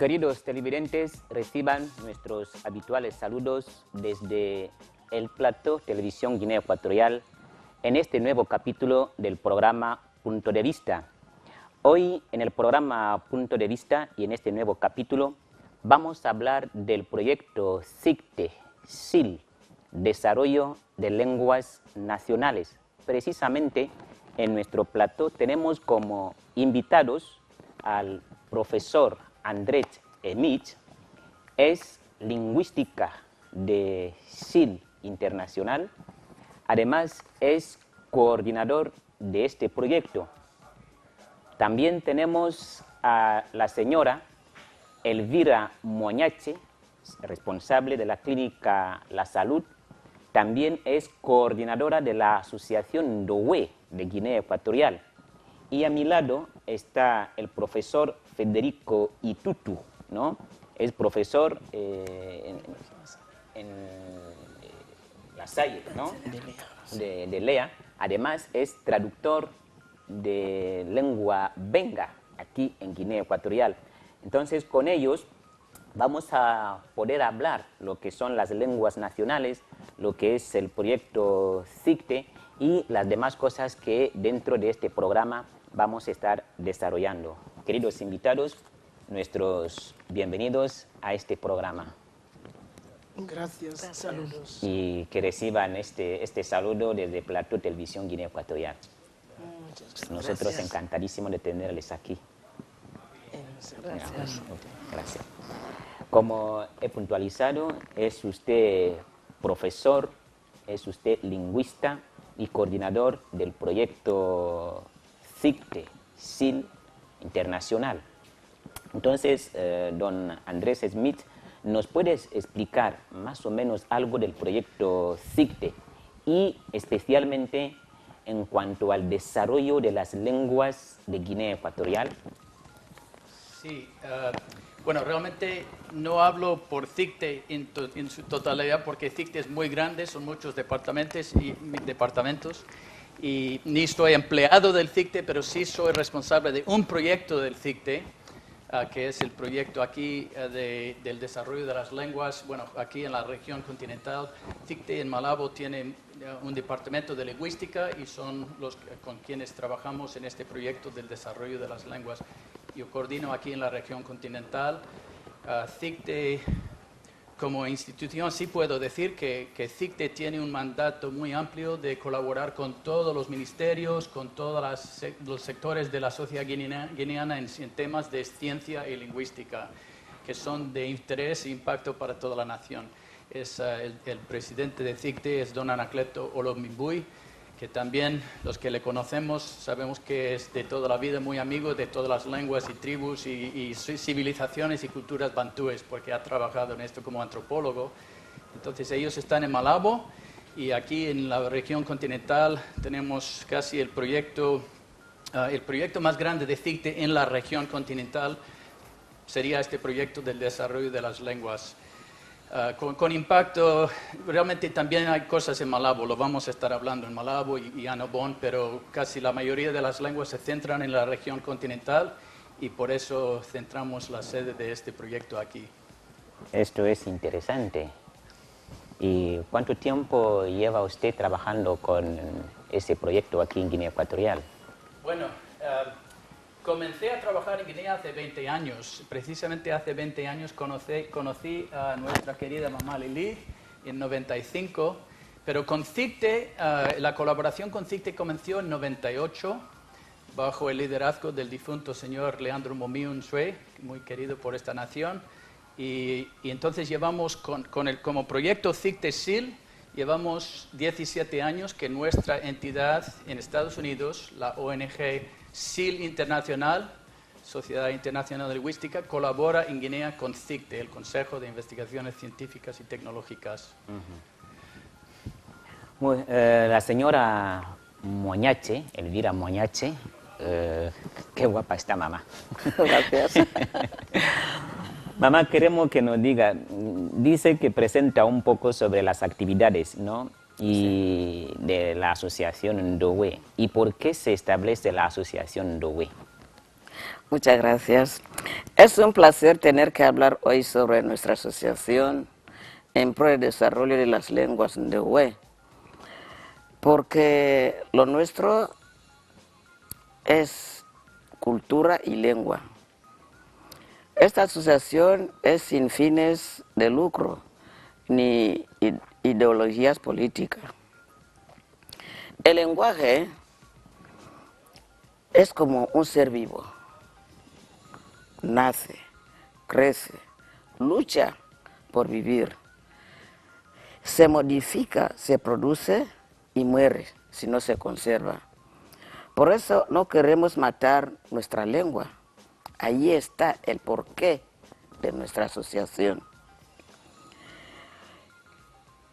Queridos televidentes, reciban nuestros habituales saludos desde el plató Televisión Guinea Ecuatorial en este nuevo capítulo del programa Punto de Vista. Hoy en el programa Punto de Vista y en este nuevo capítulo vamos a hablar del proyecto CICTE, SIL, Desarrollo de Lenguas Nacionales. Precisamente en nuestro plató tenemos como invitados al profesor Andrés Emich, es lingüística de SIL Internacional, además es coordinador de este proyecto. También tenemos a la señora Elvira Moñache, responsable de la clínica La Salud, también es coordinadora de la Asociación Ndowe de Guinea Ecuatorial. Y a mi lado está el profesor Federico Itutu, ¿no? Es profesor en La Salle, ¿no? De Lea. Además es traductor de lengua benga aquí en Guinea Ecuatorial. Entonces con ellos vamos a poder hablar lo que son las lenguas nacionales, lo que es el proyecto CICTE y las demás cosas que dentro de este programa vamos a estar desarrollando. Queridos invitados, nuestros bienvenidos a este programa. Gracias. Saludos. Y que reciban este saludo desde Plató Televisión Guinea Ecuatorial. Nosotros encantadísimos de tenerles aquí. Gracias. Como he puntualizado, es usted profesor, es usted lingüista y coordinador del proyecto CICTE, SIL Internacional. Entonces, don Andrés Smith, ¿nos puedes explicar más o menos algo del proyecto CICTE y especialmente en cuanto al desarrollo de las lenguas de Guinea Ecuatorial? Sí, bueno, realmente no hablo por CICTE en su totalidad porque CICTE es muy grande, son muchos departamentos y ni estoy empleado del CICTE, pero sí soy responsable de un proyecto del CICTE, que es el proyecto aquí del desarrollo de las lenguas. Bueno, aquí en la región continental, CICTE en Malabo tiene un departamento de lingüística y son los con quienes trabajamos en este proyecto del desarrollo de las lenguas. Yo coordino aquí en la región continental. CICTE, como institución, sí puedo decir que CICTE tiene un mandato muy amplio de colaborar con todos los ministerios, con todos los sectores de la sociedad guineana en temas de ciencia y lingüística, que son de interés e impacto para toda la nación. El presidente de CICTE es don Anacleto Olomimbuy, que también los que le conocemos sabemos que es de toda la vida muy amigo de todas las lenguas y tribus y civilizaciones y culturas bantúes, porque ha trabajado en esto como antropólogo. Entonces ellos están en Malabo y aquí en la región continental tenemos casi el proyecto más grande de CICTE en la región continental sería este proyecto del desarrollo de las lenguas. Con impacto, realmente también hay cosas en Malabo, lo vamos a estar hablando en Malabo y Annobón, pero casi la mayoría de las lenguas se centran en la región continental y por eso centramos la sede de este proyecto aquí. Esto es interesante. ¿Y cuánto tiempo lleva usted trabajando con ese proyecto aquí en Guinea Ecuatorial? Bueno, comencé a trabajar en Guinea hace 20 años. Precisamente hace 20 años conocí a nuestra querida mamá Lili en 95, pero con CICTE, la colaboración con CICTE comenzó en 98 bajo el liderazgo del difunto señor Leandro Momiun Sue, muy querido por esta nación, y entonces llevamos como proyecto CICTE SIL, llevamos 17 años que nuestra entidad en Estados Unidos, la ONG SIL Internacional, Sociedad Internacional de Lingüística, colabora en Guinea con CICTE, el Consejo de Investigaciones Científicas y Tecnológicas. La señora Moñache, Elvira Moñache, qué guapa está mamá. Gracias. Mamá, queremos que nos diga, dice que presenta un poco sobre las actividades, ¿no? Y de la asociación Ndowe. ¿Y por qué se establece la asociación Ndowe? Muchas gracias. Es un placer tener que hablar hoy sobre nuestra asociación en pro del desarrollo de las lenguas ndeué, porque lo nuestro es cultura y lengua. Esta asociación es sin fines de lucro ni ideologías políticas. El lenguaje es como un ser vivo. Nace, crece, lucha por vivir. Se modifica, se produce y muere si no se conserva. Por eso no queremos matar nuestra lengua. Ahí está el porqué de nuestra asociación.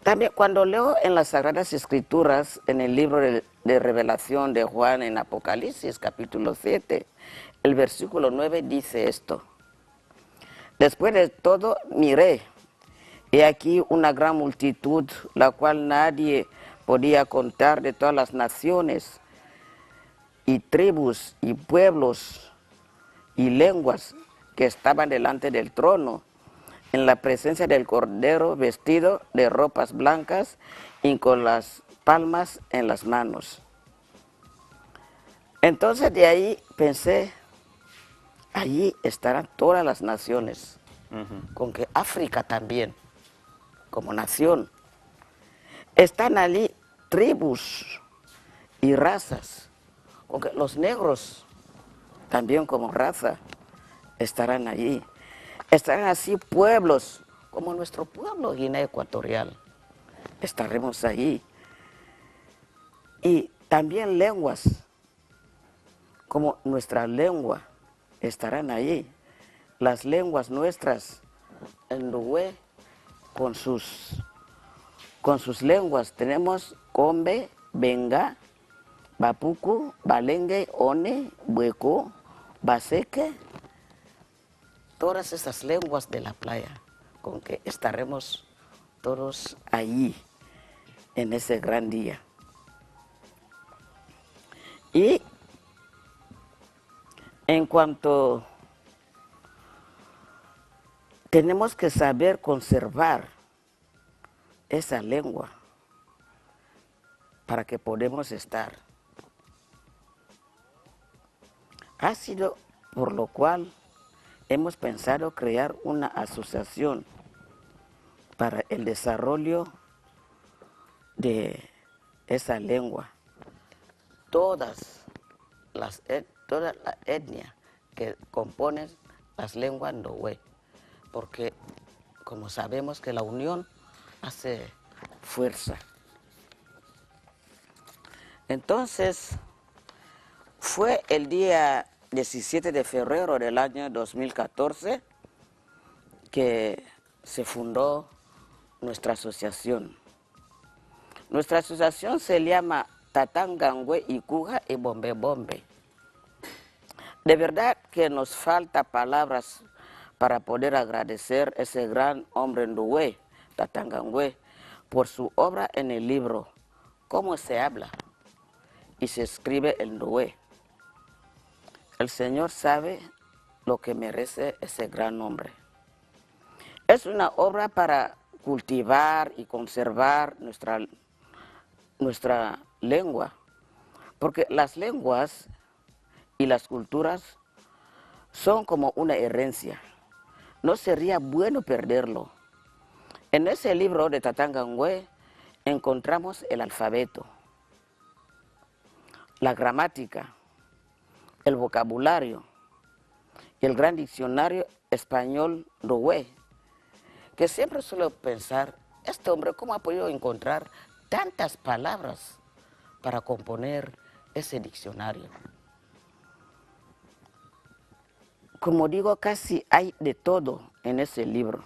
También cuando leo en las Sagradas Escrituras, en el libro de Revelación de Juan en Apocalipsis, capítulo 7, el versículo 9 dice esto. Después de todo miré, y aquí una gran multitud, la cual nadie podía contar, de todas las naciones y tribus y pueblos y lenguas que estaban delante del trono, en la presencia del Cordero, vestido de ropas blancas y con las palmas en las manos. Entonces de ahí pensé, allí estarán todas las naciones, con que África también, como nación. Están allí tribus y razas, con que los negros también como raza estarán allí. Estarán así pueblos, como nuestro pueblo Guinea Ecuatorial. Estaremos allí. Y también lenguas, como nuestra lengua, estarán allí. Las lenguas nuestras, en Ndeué, con sus lenguas, tenemos Combe, Benga, Bapuku, Balengue, One, Bueco, Baseque, todas esas lenguas de la playa, con que estaremos todos allí en ese gran día. Y en cuanto tenemos que saber conservar esa lengua para que podamos estar. Ha sido por lo cual hemos pensado crear una asociación para el desarrollo de esa lengua. Toda la etnia que componen las lenguas ndeué, porque como sabemos que la unión hace fuerza. Entonces, fue el día 17 de febrero del año 2014 que se fundó nuestra asociación. Nuestra asociación se llama Tatangangwe Ikuja y Bombe Bombe. De verdad que nos falta palabras para poder agradecer a ese gran hombre ndeué, Tatangangwe, por su obra en el libro Cómo se habla y se escribe el ndeué. El Señor sabe lo que merece ese gran hombre. Es una obra para cultivar y conservar nuestra lengua, porque las lenguas y las culturas son como una herencia. No sería bueno perderlo. En ese libro de Tatangangwe encontramos el alfabeto, la gramática, el vocabulario y el gran diccionario español ndeué, que siempre suelo pensar, este hombre cómo ha podido encontrar tantas palabras para componer ese diccionario. Como digo, casi hay de todo en ese libro.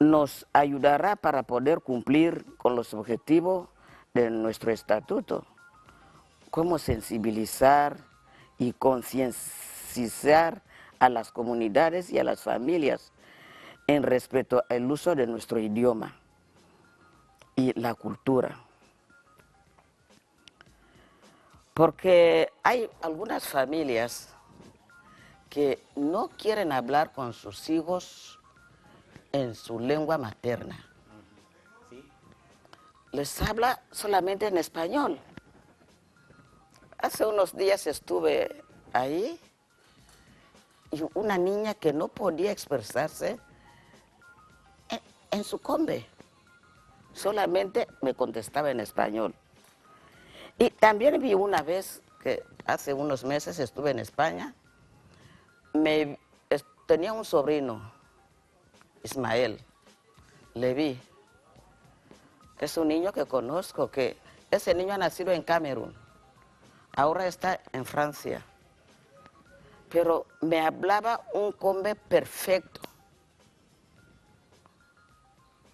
Nos ayudará para poder cumplir con los objetivos de nuestro estatuto, cómo sensibilizar y concienciar a las comunidades y a las familias en respecto al uso de nuestro idioma y la cultura. Porque hay algunas familias que no quieren hablar con sus hijos en su lengua materna. Les habla solamente en español. Hace unos días estuve ahí y una niña que no podía expresarse en su combe, solamente me contestaba en español. Y también vi una vez que hace unos meses estuve en España, tenía un sobrino, Ismael, le vi. Es un niño que conozco, que ese niño ha nacido en Camerún, ahora está en Francia, pero me hablaba un combe perfecto.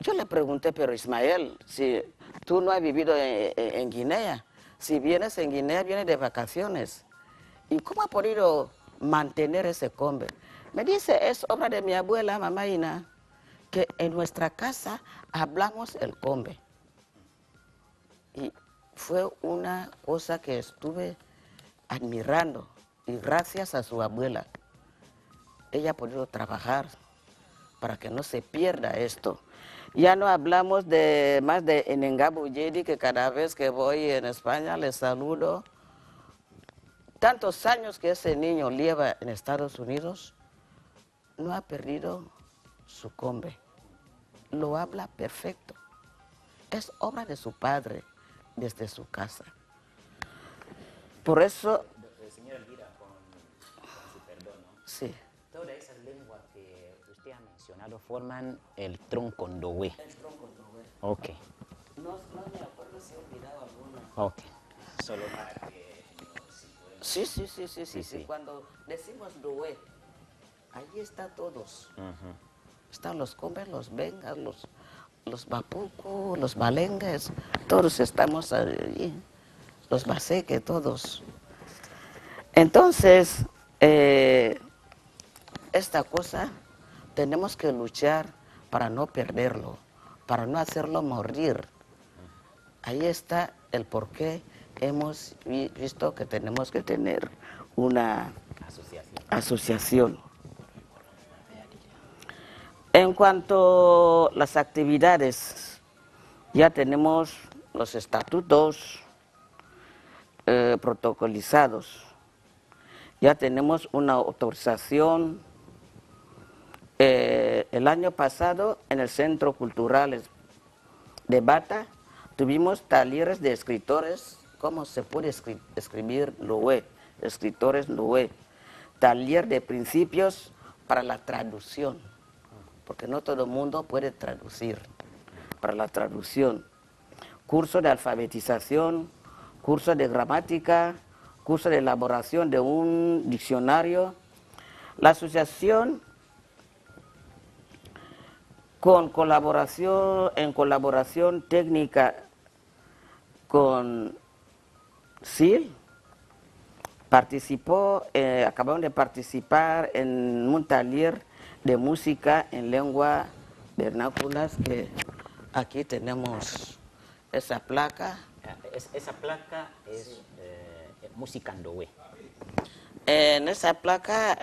Yo le pregunté, pero Ismael, si tú no has vivido en Guinea, si vienes en Guinea, vienes de vacaciones, ¿y cómo ha podido mantener ese combe? Me dice, es obra de mi abuela, mamá Ina, que en nuestra casa hablamos el combe. Y fue una cosa que estuve admirando, y gracias a su abuela, ella ha podido trabajar para que no se pierda esto. Ya no hablamos más de Enengabu Yedi, que cada vez que voy en España le saludo. Tantos años que ese niño lleva en Estados Unidos, no ha perdido su combe. Lo habla perfecto. Es obra de su padre desde su casa. Por eso... Señora Elvira, con su perdón, ¿no? Sí. Todas esas lenguas que usted ha mencionado forman el tronco ndowe. El tronco ndowe. Ok. No me acuerdo si he olvidado alguna. Ok. Solo para que Sí. Cuando decimos ndowe, ahí está todos. Están los combes, los bengas, los bapuco, los balengues, todos estamos allí. Los baseque, todos. Entonces, esta cosa tenemos que luchar para no perderlo, para no hacerlo morir. Ahí está el por qué hemos visto que tenemos que tener una asociación. En cuanto a las actividades, ya tenemos los estatutos protocolizados. Ya tenemos una autorización. El año pasado en el Centro Cultural de Bata tuvimos talleres de escritores, cómo se puede escribir Loé, escritores Loé, taller de principios para la traducción, porque no todo el mundo puede traducir, para la traducción, curso de alfabetización, curso de gramática, curso de elaboración de un diccionario. La asociación en colaboración técnica con SIL, acabaron de participar en un taller de música en lengua vernáculas, que aquí tenemos esa placa. Esa placa es música ndowe. En esa placa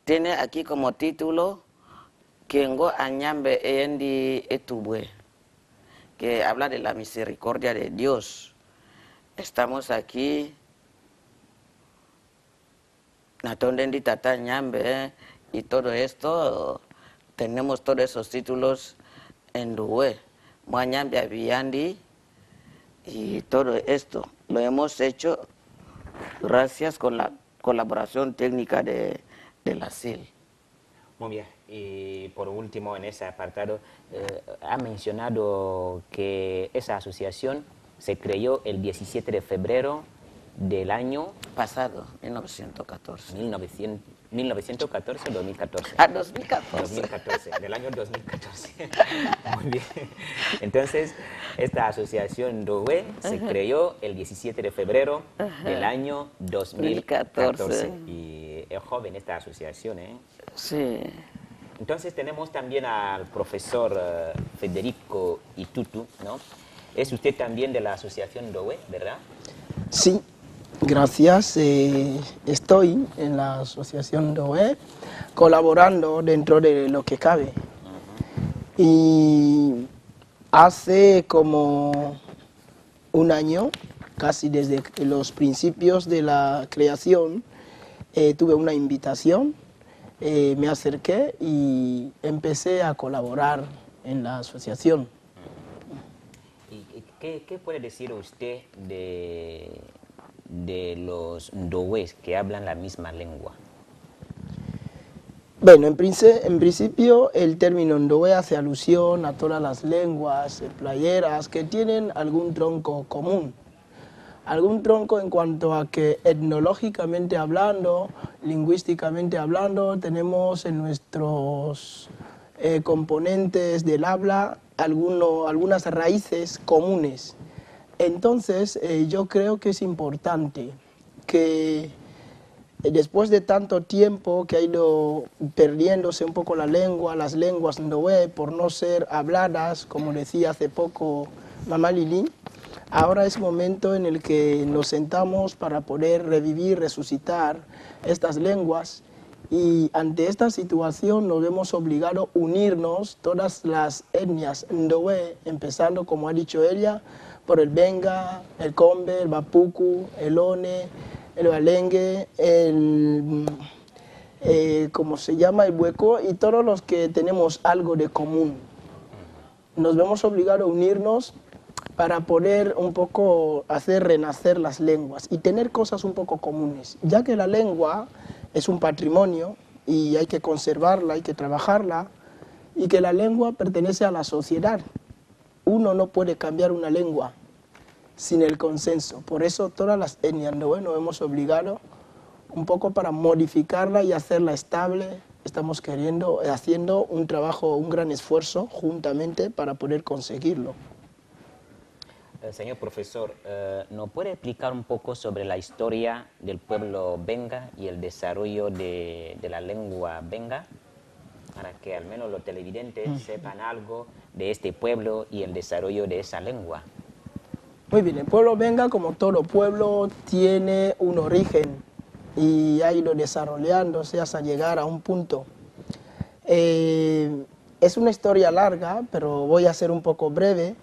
tiene aquí como título Kengo Añambe Endi Etubue, que habla de la misericordia de Dios. Estamos aquí, Natondendi Tata Ñambe, y todo esto, tenemos todos esos títulos en Ndowe, Muañambe Aviandi, y todo esto lo hemos hecho gracias con la colaboración técnica de la SIL. Muy bien, y por último en ese apartado, ha mencionado que esa asociación se creó el 17 de febrero del año pasado, 1914. 1914 o 2014. Ah, 2014. 2014, del año 2014. Muy bien. Entonces, esta asociación Ndowe se creó el 17 de febrero del año 2014. Y es joven esta asociación, ¿eh? Sí. Entonces tenemos también al profesor Federico Itutu, ¿no? Es usted también de la asociación Ndowe, ¿verdad? Sí, Gracias. Estoy en la asociación Ndowe colaborando dentro de lo que cabe. Y hace como un año, casi desde los principios de la creación, tuve una invitación, me acerqué y empecé a colaborar en la asociación. ¿Y qué puede decir usted de los ndowes que hablan la misma lengua? Bueno, en principio el término Ndowe hace alusión a todas las lenguas playeras que tienen algún tronco común. Algún tronco en cuanto a que etnológicamente hablando, lingüísticamente hablando, tenemos en nuestros componentes del habla algunas raíces comunes. Entonces yo creo que es importante que después de tanto tiempo que ha ido perdiéndose un poco la lengua, las lenguas Ndowe, por no ser habladas, como decía hace poco Mamá Lili, ahora es momento en el que nos sentamos para poder revivir, resucitar estas lenguas, y ante esta situación nos vemos obligados a unirnos todas las etnias Ndowe, empezando, como ha dicho ella, por el Benga, el Combe, el Bapuku, el One, el Balengue, ¿cómo se llama? El Hueco, y todos los que tenemos algo de común. Nos vemos obligados a unirnos para poder un poco hacer renacer las lenguas y tener cosas un poco comunes, ya que la lengua es un patrimonio y hay que conservarla, hay que trabajarla, y que la lengua pertenece a la sociedad. Uno no puede cambiar una lengua sin el consenso. Por eso todas las etnias Ndowe nos hemos obligado un poco para modificarla y hacerla estable. Estamos haciendo un trabajo, un gran esfuerzo juntamente para poder conseguirlo. Señor profesor, ¿nos puede explicar un poco sobre la historia del pueblo Benga y el desarrollo de la lengua Benga? Para que al menos los televidentes sepan algo de este pueblo y el desarrollo de esa lengua. Muy bien, el pueblo Benga, como todo pueblo, tiene un origen y ha ido desarrollándose hasta llegar a un punto. Es una historia larga, pero voy a ser un poco breve.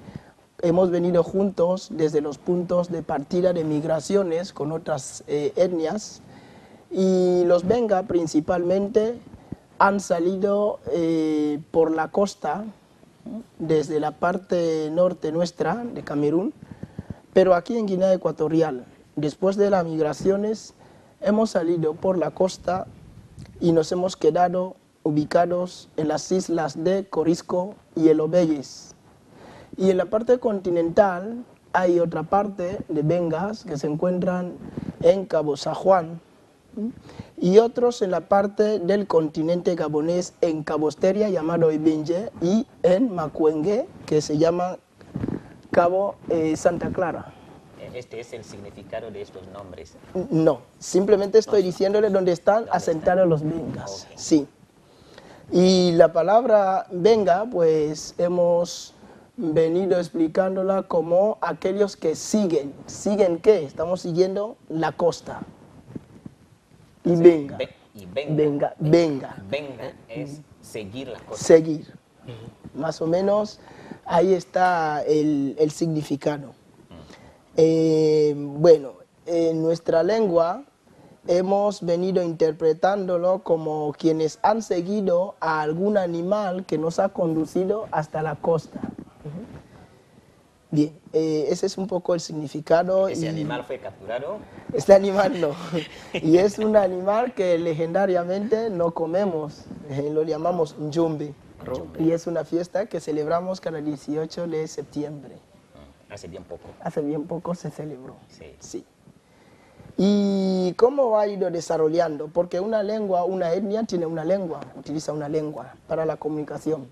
Hemos venido juntos desde los puntos de partida de migraciones con otras etnias, y los Benga principalmente han salido por la costa, desde la parte norte nuestra de Camerún, pero aquí en Guinea Ecuatorial, después de las migraciones, hemos salido por la costa y nos hemos quedado ubicados en las islas de Corisco y El Obeyes. Y en la parte continental hay otra parte de Bengas que se encuentran en Cabo San Juan, y otros en la parte del continente gabonés en Cabo Esteria, llamado Ibinje, y en Macuengue, que se llama Cabo Santa Clara. ¿Este es el significado de estos nombres? No, simplemente estoy diciéndole dónde están asentados los Bengas. Okay. Sí. Y la palabra Benga, pues hemos venido explicándola como aquellos que siguen. ¿Siguen qué? Estamos siguiendo la costa. Y sí, venga. Venga es seguir la costa. Seguir. Más o menos ahí está el significado. Bueno, en nuestra lengua hemos venido interpretándolo como quienes han seguido a algún animal que nos ha conducido hasta la costa. Bien, ese es un poco el significado. ¿Ese animal fue capturado? Este animal no. Y es un animal que legendariamente no comemos, lo llamamos njumbe. Y es una fiesta que celebramos cada 18 de septiembre. Hace bien poco. Hace bien poco se celebró. Sí. Sí. ¿Y cómo ha ido desarrollando? Porque una lengua, una etnia tiene una lengua, utiliza una lengua para la comunicación.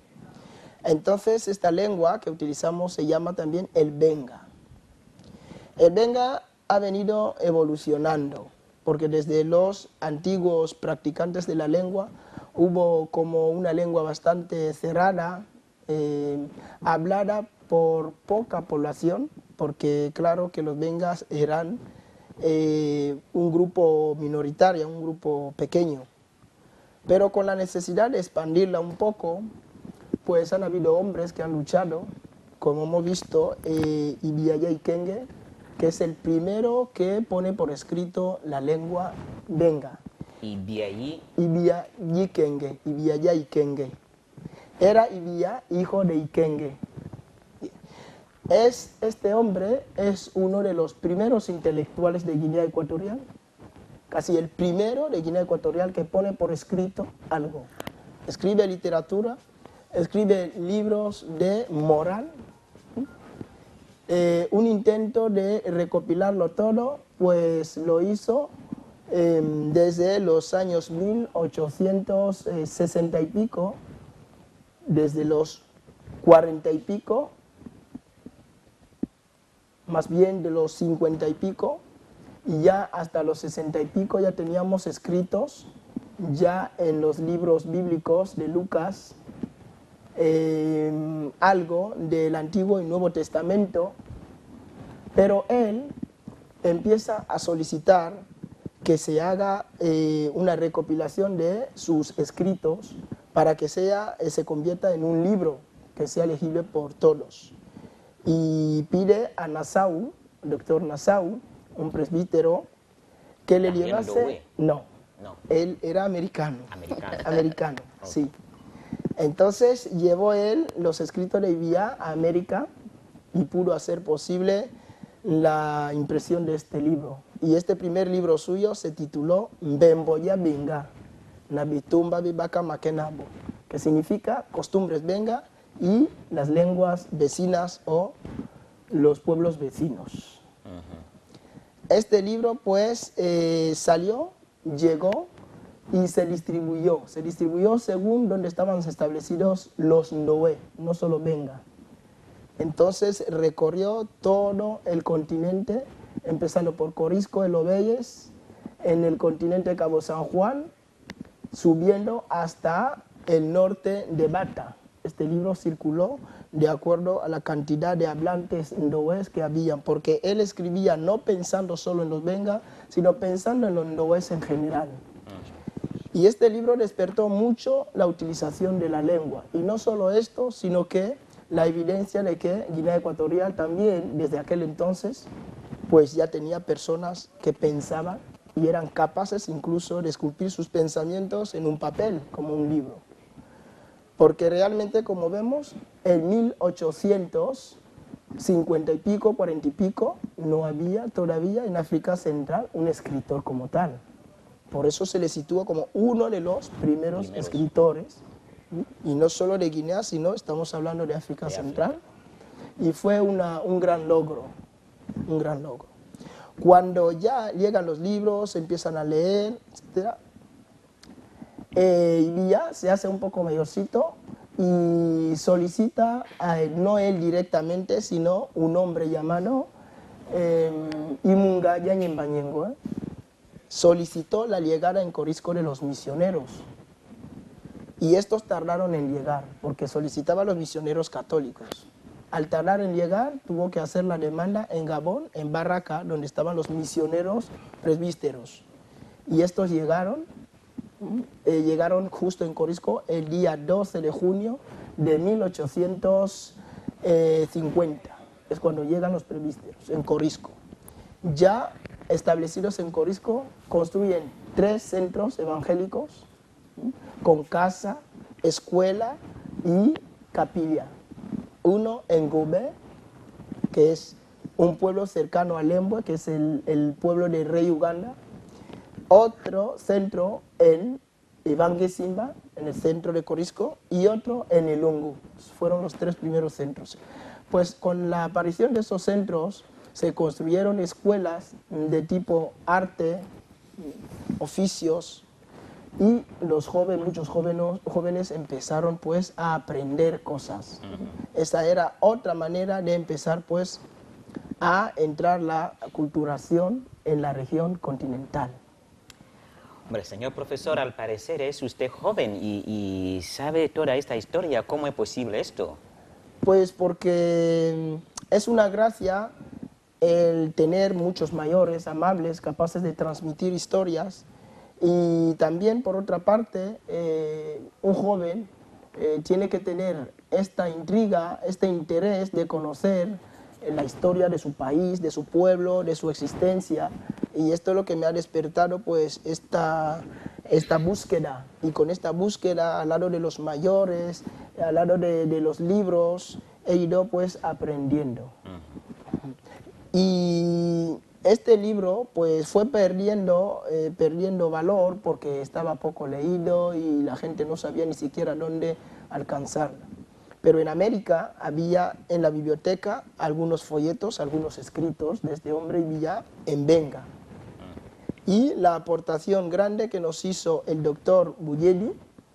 Entonces, esta lengua que utilizamos se llama también el Benga. El Benga ha venido evolucionando, porque desde los antiguos practicantes de la lengua hubo como una lengua bastante cerrada, hablada por poca población, porque claro que los Bengas eran un grupo minoritario, un grupo pequeño. Pero con la necesidad de expandirla un poco, pues han habido hombres que han luchado, como hemos visto, Ibiaya Ikenge, que es el primero que pone por escrito la lengua Benga. Ibiayi, Ibiaya Ikenge, Ibiaya Ikenge. Era Ibia, hijo de Ikenge. Este hombre es uno de los primeros intelectuales de Guinea Ecuatorial, casi el primero de Guinea Ecuatorial que pone por escrito algo. Escribe literatura, escribe libros de moral. Un intento de recopilarlo todo, pues lo hizo desde los años 1860 y pico, desde los 40 y pico, más bien de los 50 y pico, y ya hasta los 60 y pico ya teníamos escritos, ya en los libros bíblicos de Lucas, algo del Antiguo y Nuevo Testamento, pero él empieza a solicitar que se haga una recopilación de sus escritos para que se convierta en un libro que sea legible por todos. Y pide a Nassau, el doctor Nassau, un presbítero, que le llevase... No, él era americano. Americano, sí. Entonces llevó él los escritos de Ibia a América y pudo hacer posible la impresión de este libro. Y este primer libro suyo se tituló Mbemboya Benga, Nabitumba Bibaka Makenabo, que significa costumbres Benga y las lenguas vecinas o los pueblos vecinos. Este libro pues salió, llegó y se distribuyó según donde estaban establecidos los Ndowe, no solo Benga. Entonces recorrió todo el continente, empezando por Corisco, El Obeyes, en el continente Cabo San Juan, subiendo hasta el norte de Bata. Este libro circuló de acuerdo a la cantidad de hablantes ndowes que habían, porque él escribía no pensando solo en los Benga, sino pensando en los ndowes en general. Y este libro despertó mucho la utilización de la lengua. Y no solo esto, sino que la evidencia de que Guinea Ecuatorial también, desde aquel entonces, pues ya tenía personas que pensaban y eran capaces incluso de esculpir sus pensamientos en un papel, como un libro. Porque realmente, como vemos, en 1850 y pico, 40 y pico, no había todavía en África Central un escritor como tal. Por eso se le sitúa como uno de los primeros escritores, y no solo de Guinea, sino estamos hablando de África Central, y fue un gran logro, un gran logro. Cuando ya llegan los libros, empiezan a leer, etc., y ya se hace un poco mayorcito y solicita, no él directamente, sino un hombre llamado Imunga Yanyembanyengo, solicitó la llegada en Corisco de los misioneros. Y estos tardaron en llegar, porque solicitaba a los misioneros católicos. Al tardar en llegar, tuvo que hacer la demanda en Gabón, en Barraca, donde estaban los misioneros presbíteros. Y estos llegaron justo en Corisco el día 12 de junio de 1850. Es cuando llegan los presbíteros en Corisco. Ya establecidos en Corisco, construyen 3 centros evangélicos con casa, escuela y capilla. Uno en Gobé, que es un pueblo cercano a Lembwe, que es el pueblo del rey Uganda. Otro centro en Ibanguesimba, en el centro de Corisco, y otro en Ilungu. Fueron los 3 primeros centros. Pues con la aparición de esos centros se construyeron escuelas de tipo arte, oficios, y muchos jóvenes empezaron pues a aprender cosas. Esa era otra manera de empezar pues a entrar la aculturación en la región continental. Hombre, señor profesor, al parecer es usted joven y sabe toda esta historia. ¿Cómo es posible esto? Pues porque es una gracia el tener muchos mayores amables, capaces de transmitir historias, y también, por otra parte, un joven tiene que tener esta intriga, este interés de conocer la historia de su país, de su pueblo, de su existencia, y esto es lo que me ha despertado pues esta búsqueda, y con esta búsqueda al lado de los mayores, al lado de los libros, he ido pues aprendiendo. Y este libro pues fue perdiendo valor porque estaba poco leído y la gente no sabía ni siquiera dónde alcanzarlo. Pero en América había en la biblioteca algunos folletos, algunos escritos de este hombre Villa en benga. Y la aportación grande que nos hizo el doctor Buyeli,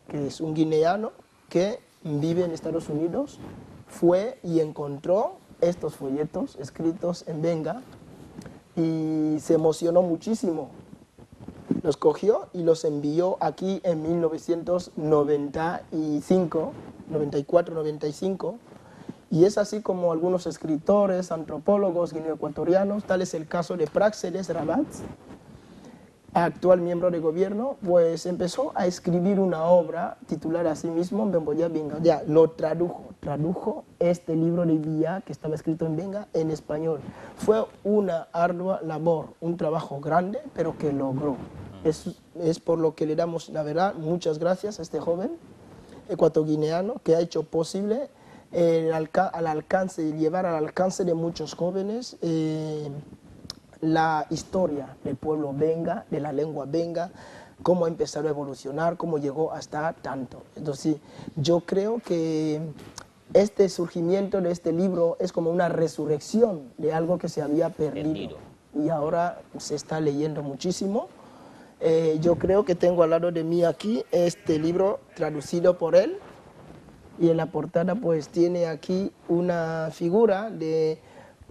que es un guineano que vive en Estados Unidos, fue y encontró estos folletos escritos en benga y se emocionó muchísimo. Los cogió y los envió aquí en 1995, 94, 95, y es así como algunos escritores, antropólogos guineoecuatorianos, tal es el caso de Práxedes Rabat, actual miembro de gobierno, pues empezó a escribir una obra titulada a sí mismo Mbemboya Benga. Ya lo tradujo este libro de Villa que estaba escrito en benga en español. Fue una ardua labor, un trabajo grande, pero que logró. Es por lo que le damos, la verdad, muchas gracias a este joven ecuatoguineano que ha hecho posible llevar al alcance de muchos jóvenes la historia del pueblo benga, de la lengua benga, cómo ha empezado a evolucionar, cómo llegó hasta tanto. Entonces, yo creo que este surgimiento de este libro es como una resurrección de algo que se había perdido. Y ahora se está leyendo muchísimo. Yo creo que tengo al lado de mí aquí este libro traducido por él, y en la portada pues tiene aquí una figura de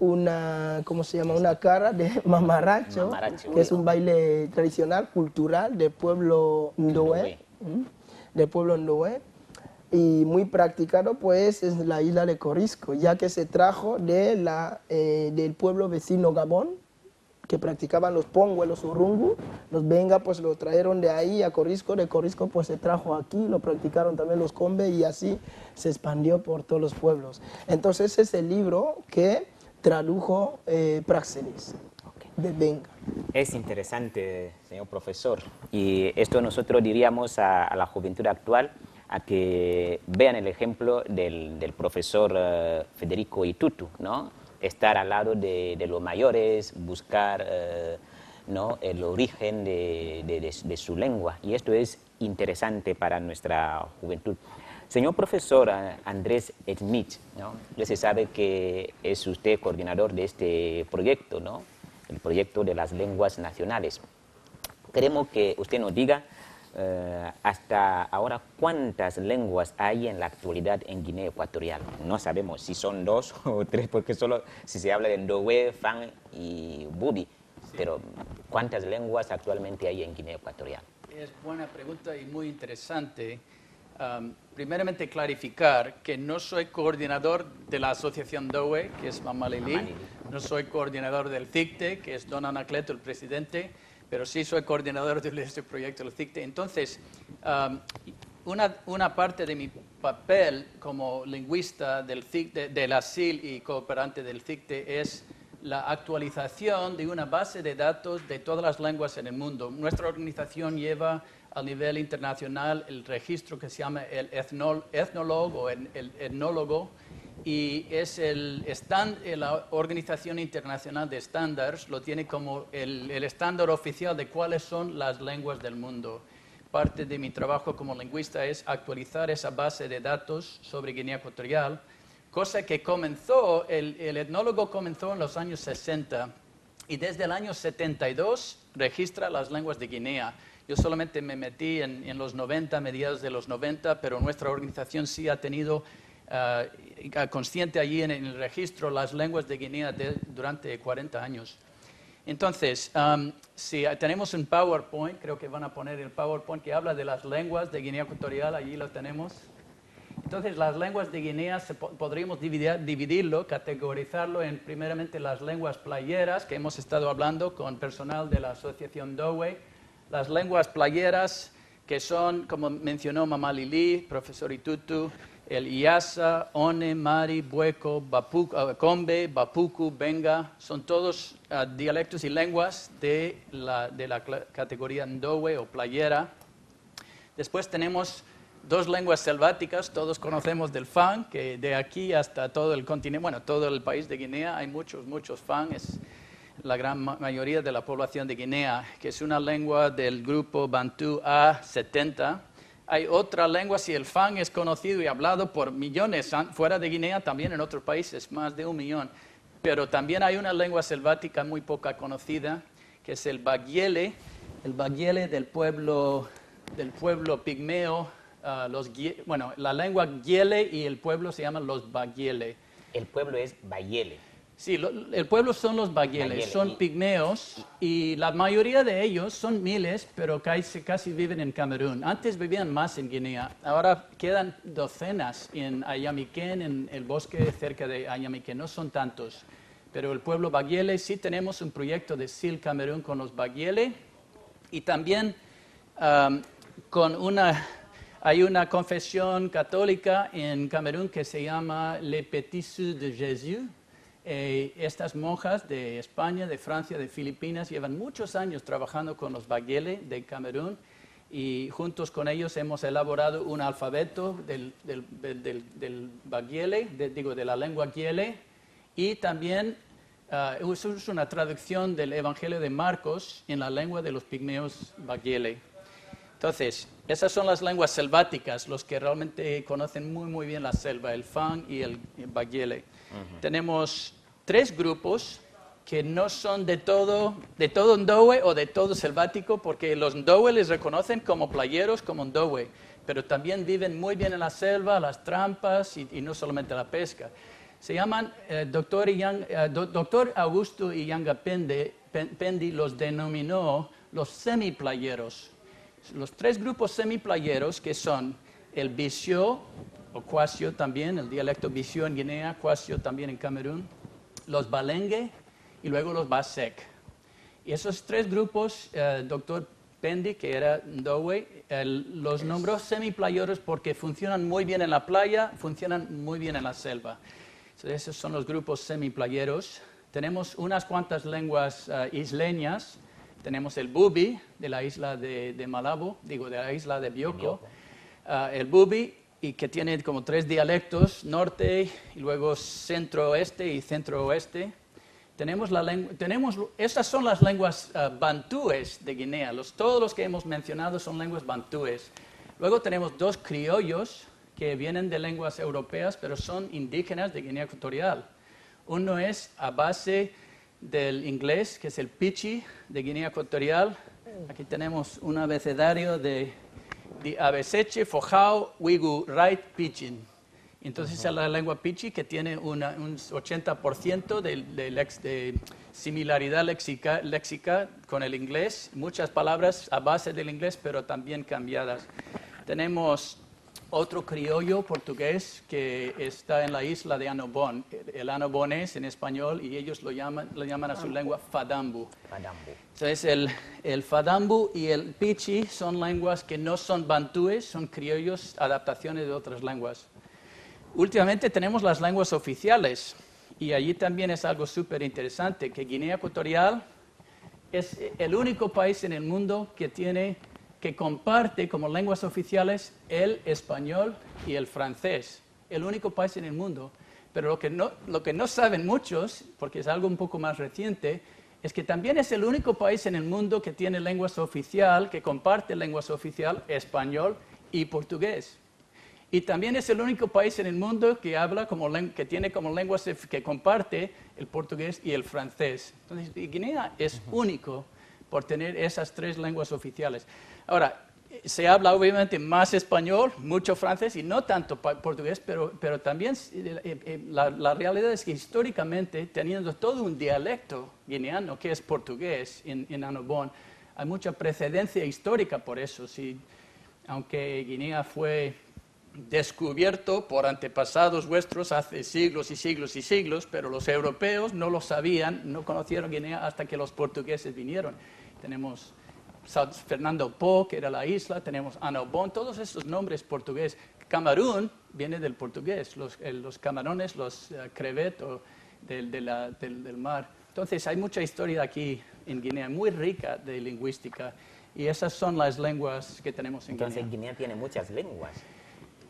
una, ¿cómo se llama?, una cara de mamarracho, que es un baile tradicional, cultural del pueblo Ndoé, y muy practicado pues en la isla de Corisco, ya que se trajo del pueblo vecino Gabón, que practicaban los pongües, los urrungu, los benga pues lo trajeron de ahí a Corisco, de Corisco pues se trajo aquí, lo practicaron también los combe y así se expandió por todos los pueblos. Entonces ese es el libro que tradujo Práxedes de benga. Es interesante, señor profesor, y esto nosotros diríamos a la juventud actual a que vean el ejemplo del profesor Federico Itutu, ¿no? Estar al lado de los mayores, buscar ¿no?, el origen de su lengua, y esto es interesante para nuestra juventud. Señor profesor Andrés Smith, ¿no?, ya se sabe que es usted coordinador de este proyecto, ¿no?, el proyecto de las lenguas nacionales. Queremos que usted nos diga hasta ahora cuántas lenguas hay en la actualidad en Guinea Ecuatorial. No sabemos si son 2 o 3, porque solo si se habla de Ndowe, Fang y Bubi, pero ¿cuántas lenguas actualmente hay en Guinea Ecuatorial? Es buena pregunta y muy interesante. Primeramente clarificar que no soy coordinador de la asociación Ndowe, que es Mamalili, no soy coordinador del CICTE, que es don Anacleto, el presidente, pero sí soy coordinador de este proyecto del CICTE. Entonces, una parte de mi papel como lingüista del CICTE, de la SIL y cooperante del CICTE es la actualización de una base de datos de todas las lenguas en el mundo. Nuestra organización lleva a nivel internacional el registro que se llama el etnólogo o el etnólogo, y es la Organización Internacional de Estándares lo tiene como el estándar oficial de cuáles son las lenguas del mundo. Parte de mi trabajo como lingüista es actualizar esa base de datos sobre Guinea Ecuatorial, cosa que comenzó, el etnólogo comenzó en los años 60 y desde el año 72 registra las lenguas de Guinea. Yo solamente me metí en los 90, mediados de los 90, pero nuestra organización sí ha tenido consciente allí en el registro las lenguas de Guinea durante 40 años. Entonces, si tenemos un PowerPoint, creo que van a poner el PowerPoint que habla de las lenguas de Guinea Ecuatorial, allí lo tenemos. Entonces, las lenguas de Guinea podríamos dividirlo, categorizarlo en primeramente las lenguas playeras, que hemos estado hablando con personal de la Asociación Ndowe. Las lenguas playeras, que son, como mencionó Mamá Lili, profesor Itutu, el Iasa, One, Mari, Bueco, Combe, Bapuku, Benga, son todos dialectos y lenguas de la categoría Ndowe o playera. Después tenemos dos lenguas selváticas, todos conocemos del Fang, que de aquí hasta todo el continente, bueno, todo el país de Guinea hay muchos Fang, es la gran mayoría de la población de Guinea, que es una lengua del grupo Bantú A70. Hay otra lengua, si el Fang es conocido y hablado por millones fuera de Guinea, también en otros países, más de 1 millón. Pero también hay una lengua selvática muy poca conocida, que es el Bagiele del pueblo pigmeo. La lengua Giele y el pueblo se llaman los Bagiele. El pueblo es Bayele. Sí, el pueblo son los Bagiele, son pigmeos y la mayoría de ellos son miles, pero casi viven en Camerún. Antes vivían más en Guinea, ahora quedan docenas en Ayamiquén, en el bosque cerca de Ayamiquén, no son tantos. Pero el pueblo Bagiele, sí tenemos un proyecto de SIL Camerún con los Bagiele y también hay una confesión católica en Camerún que se llama Les Petits Sœurs de Jésus. Estas monjas de España, de Francia, de Filipinas llevan muchos años trabajando con los Bagiele de Camerún y juntos con ellos hemos elaborado un alfabeto del Bagiele, de la lengua Giele, y también es una traducción del Evangelio de Marcos en la lengua de los pigmeos Bagiele. Entonces, esas son las lenguas selváticas, los que realmente conocen muy bien la selva, el Fang y el Bagiele. Tenemos 3 grupos que no son de todo Ndowe o de todo selvático, porque los Ndowe les reconocen como playeros, como Ndowe, pero también viven muy bien en la selva, las trampas y no solamente la pesca. Se llaman, Doctor Augusto Iyanga Pendi los denominó los semiplayeros. Los 3 grupos semiplayeros que son el Bisio, o Kwasio también, el dialecto Bisio en Guinea, Kwasio también en Camerún, los Balengue y luego los Basek. Y esos 3 grupos, Dr. Pendi, que era Ndowe, los nombró semiplayeros porque funcionan muy bien en la playa, funcionan muy bien en la selva. Entonces, esos son los grupos semiplayeros. Tenemos unas cuantas lenguas isleñas. Tenemos el Bubi, de la isla de Malabo, de la isla de Bioko. El Bubi, y que tiene como 3 dialectos, norte, y luego centro-oeste y centro-oeste. Estas son las lenguas bantúes de Guinea. Todos los que hemos mencionado son lenguas bantúes. Luego tenemos 2 criollos que vienen de lenguas europeas, pero son indígenas de Guinea Ecuatorial. Uno es a base del inglés, que es el Pichi de Guinea Ecuatorial. Aquí tenemos un abecedario de Abeseche, Fojao, Wigu, Right, Pidgin. Entonces es la lengua Pichi que tiene un 80% de similaridad léxica con el inglés. Muchas palabras a base del inglés, pero también cambiadas. Tenemos otro criollo portugués que está en la isla de Annobón, el annobonés en español, y ellos lo llaman a su lengua Fadambu. Entonces el Fadambu y el Pichi son lenguas que no son bantúes, son criollos, adaptaciones de otras lenguas. Últimamente tenemos las lenguas oficiales, y allí también es algo súper interesante, que Guinea Ecuatorial es el único país en el mundo que comparte como lenguas oficiales el español y el francés. El único país en el mundo. Pero lo que no saben muchos, porque es algo un poco más reciente, es que también es el único país en el mundo que tiene lenguas oficial, que comparte lenguas oficial español y portugués. Y también es el único país en el mundo que tiene como lenguas que comparte el portugués y el francés. Entonces, Guinea es único por tener esas 3 lenguas oficiales. Ahora, se habla obviamente más español, mucho francés y no tanto portugués, pero también la realidad es que históricamente, teniendo todo un dialecto guineano que es portugués en Annobón, hay mucha precedencia histórica por eso. Aunque Guinea fue descubierto por antepasados vuestros hace siglos y siglos y siglos, pero los europeos no lo sabían, no conocieron Guinea hasta que los portugueses vinieron. Tenemos San Fernando Po, que era la isla, tenemos Annobón, todos esos nombres portugueses. Camarón viene del portugués, los camarones, los crevet del mar. Entonces hay mucha historia aquí en Guinea, muy rica de lingüística, y esas son las lenguas que tenemos en Guinea. Entonces Guinea tiene muchas lenguas.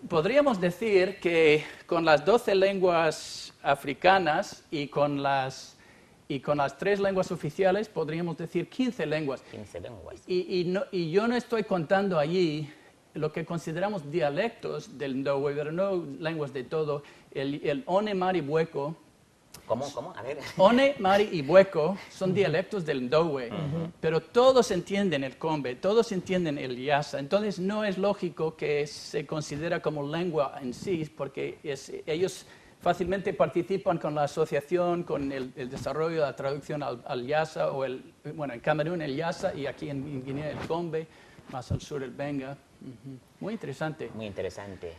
Podríamos decir que con las 12 lenguas africanas y con las 3 lenguas oficiales, podríamos decir 15 lenguas. 15 lenguas. Y yo no estoy contando allí lo que consideramos dialectos del Ndowe, pero no lenguas de todo. El One, Mari, Bueco. ¿Cómo? A ver. One, Mari y Bueco son dialectos del Ndowe, pero todos entienden el Combe, todos entienden el Yasa. Entonces no es lógico que se considera como lengua en sí, porque ellos fácilmente participan con la asociación, con el desarrollo de la traducción al Yasa, en Camerún el Yasa y aquí en Guinea el Combe, más al sur el Benga. Muy interesante. Muy interesante.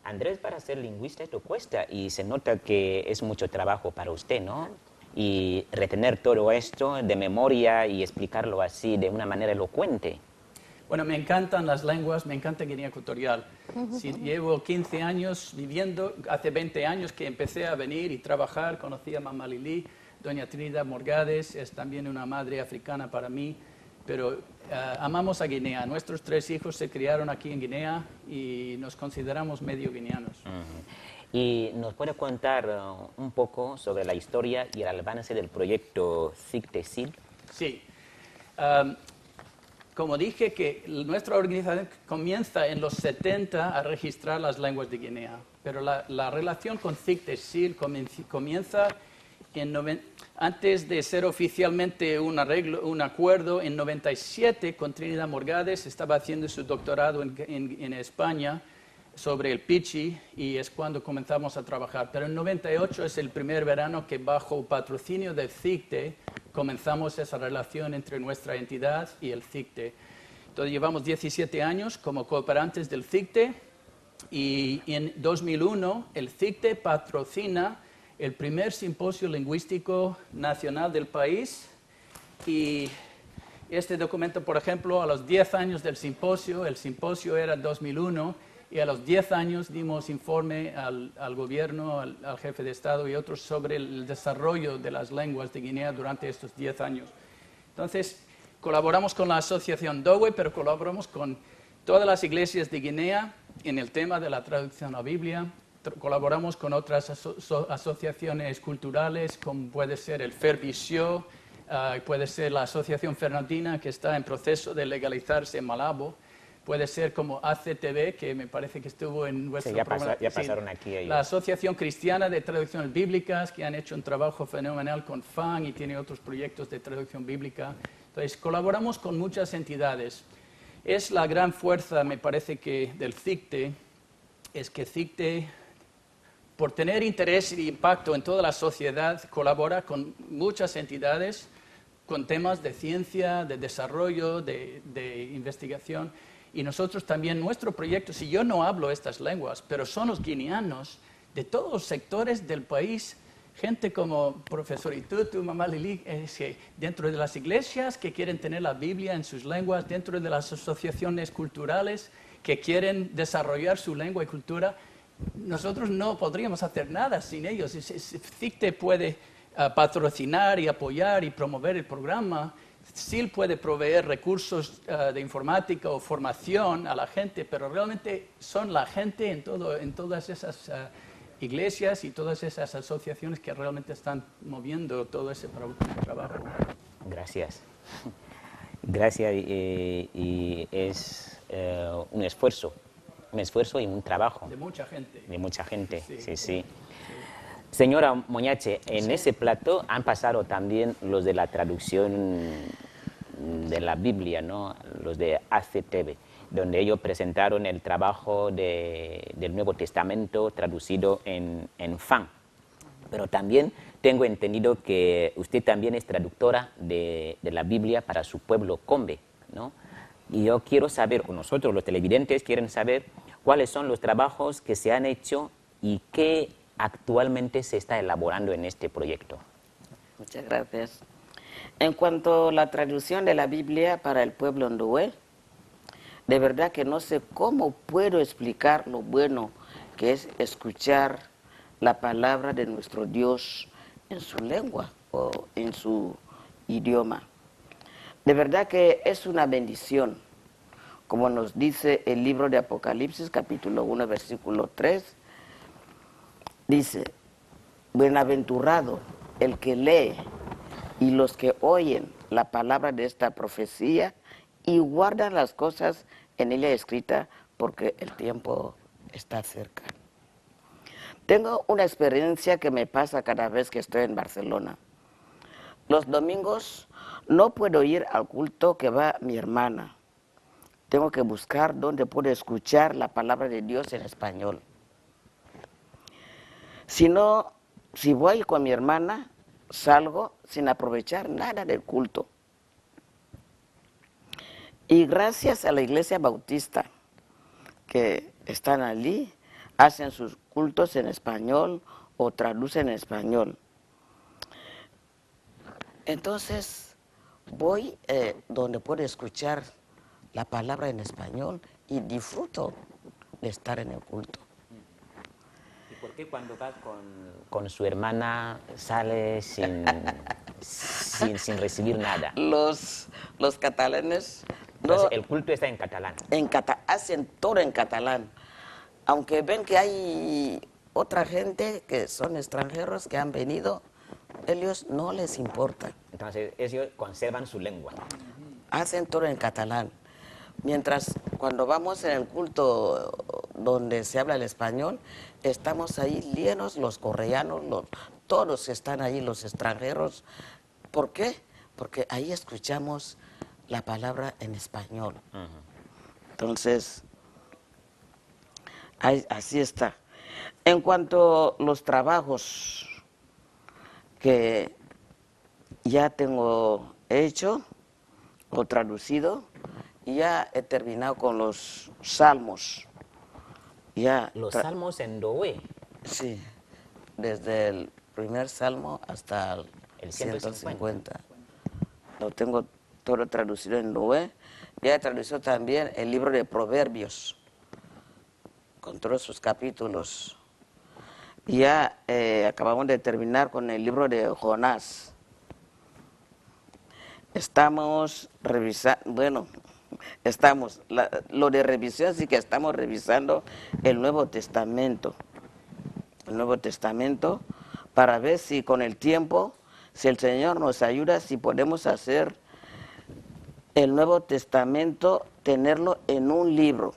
Andrés, para ser lingüista esto cuesta y se nota que es mucho trabajo para usted, ¿no? Y retener todo esto de memoria y explicarlo así de una manera elocuente. Bueno, me encantan las lenguas, me encanta Guinea Ecuatorial. Llevo 15 años viviendo, hace 20 años que empecé a venir y trabajar, conocí a Mamá Lili, doña Trinidad Morgades, es también una madre africana para mí, pero amamos a Guinea. Nuestros 3 hijos se criaron aquí en Guinea y nos consideramos medio guineanos. ¿Y nos puede contar un poco sobre la historia y el avance del proyecto CICTE-SIL? Sí. Como dije, que nuestra organización comienza en los 70 a registrar las lenguas de Guinea, pero la relación con CICTE-SIL comienza antes de ser oficialmente un acuerdo. En 97, con Trinidad Morgades, estaba haciendo su doctorado en España sobre el Pichi, y es cuando comenzamos a trabajar. Pero en 98 es el primer verano que, bajo patrocinio del CICTE, comenzamos esa relación entre nuestra entidad y el CICTE. Entonces llevamos 17 años como cooperantes del CICTE, y en 2001 el CICTE patrocina el primer simposio lingüístico nacional del país, y este documento, por ejemplo, a los 10 años del simposio, el simposio era 2001, y a los 10 años dimos informe al gobierno, al jefe de Estado y otros sobre el desarrollo de las lenguas de Guinea durante estos 10 años. Entonces, colaboramos con la asociación Ndowe, pero colaboramos con todas las iglesias de Guinea en el tema de la traducción a la Biblia. Colaboramos con otras asociaciones culturales, como puede ser el Fervisio, puede ser la Asociación Fernandina, que está en proceso de legalizarse en Malabo. Puede ser como ACTV, que me parece que estuvo en vuestro programa. Ya pasaron aquí ellos. La Asociación Cristiana de Traducciones Bíblicas, que han hecho un trabajo fenomenal con FAN y tiene otros proyectos de traducción bíblica. Entonces, colaboramos con muchas entidades. Es la gran fuerza, me parece, que del CICTE, es que CICTE, por tener interés y impacto en toda la sociedad, colabora con muchas entidades, con temas de ciencia, de desarrollo, de investigación. Y nosotros también, nuestro proyecto, si yo no hablo estas lenguas, pero son los guineanos de todos los sectores del país, gente como profesor Itutu, Mamá Lili, dentro de las iglesias que quieren tener la Biblia en sus lenguas, dentro de las asociaciones culturales que quieren desarrollar su lengua y cultura, nosotros no podríamos hacer nada sin ellos. CICTE puede patrocinar y apoyar y promover el programa. SIL puede proveer recursos de informática o formación a la gente, pero realmente son la gente en todas esas iglesias y todas esas asociaciones que realmente están moviendo todo ese trabajo. Gracias. Gracias, y es un esfuerzo y un trabajo. De mucha gente. De mucha gente, sí. Sí. Señora Moñache, en ese plato han pasado también los de la traducción de la Biblia, ¿no? Los de ACTV, donde ellos presentaron el trabajo del Nuevo Testamento traducido en FAN. Pero también tengo entendido que usted también es traductora de la Biblia para su pueblo Combe, ¿no? Y yo quiero saber, o nosotros los televidentes quieren saber, cuáles son los trabajos que se han hecho y qué actualmente se está elaborando en este proyecto. Muchas gracias. En cuanto a la traducción de la Biblia para el pueblo ndowe, de verdad que no sé cómo puedo explicar lo bueno que es escuchar la palabra de nuestro Dios en su lengua o en su idioma. De verdad que es una bendición, como nos dice el libro de Apocalipsis, capítulo 1, versículo 3, dice, bienaventurado el que lee y los que oyen la palabra de esta profecía y guardan las cosas en ella escritas, porque el tiempo está cerca. Tengo una experiencia que me pasa cada vez que estoy en Barcelona. Los domingos no puedo ir al culto que va mi hermana. Tengo que buscar dónde puedo escuchar la palabra de Dios en español. Si voy con mi hermana, salgo sin aprovechar nada del culto. Y gracias a la iglesia bautista que están allí, hacen sus cultos en español o traducen en español. Entonces voy donde puedo escuchar la palabra en español y disfruto de estar en el culto. ¿Y por qué cuando va con su hermana sale sin recibir nada? Los catalanes Entonces, el culto está en catalán. hacen todo en catalán. Aunque ven que hay otra gente que son extranjeros que han venido, ellos no les importa. Entonces, ellos conservan su lengua. Hacen todo en catalán. Mientras cuando vamos en el culto donde se habla el español, estamos ahí llenos, los coreanos, todos están ahí, los extranjeros. ¿Por qué? Porque ahí escuchamos la palabra en español. Entonces, así está. En cuanto a los trabajos que ya tengo hecho o traducido, ya he terminado con los salmos. Los salmos en ndowe. Sí, desde el primer salmo hasta el 150. 150. Lo tengo todo traducido en ndowe. Ya he traducido también el libro de Proverbios, con todos sus capítulos. Ya acabamos de terminar con el libro de Jonás. Estamos revisando, lo de revisión sí que estamos revisando el Nuevo Testamento. El Nuevo Testamento, para ver si con el tiempo, si el Señor nos ayuda, si podemos hacer el Nuevo Testamento, tenerlo en un libro.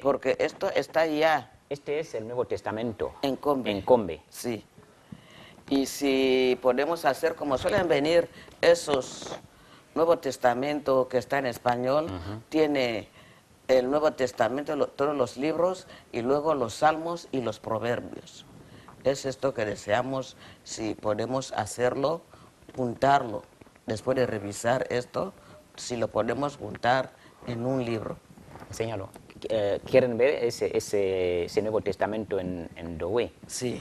Porque esto está ya. Este es el Nuevo Testamento. En Combe. En Combe. Sí. Y si podemos hacer, como suelen venir esos Nuevo Testamento que está en español, tiene el Nuevo Testamento, todos los libros, y luego los Salmos y los Proverbios. Es esto que deseamos, si podemos hacerlo, juntarlo. Después de revisar esto, si lo podemos juntar en un libro. Enséñalo. ¿Quieren ver ese Nuevo Testamento en ndowe? Sí.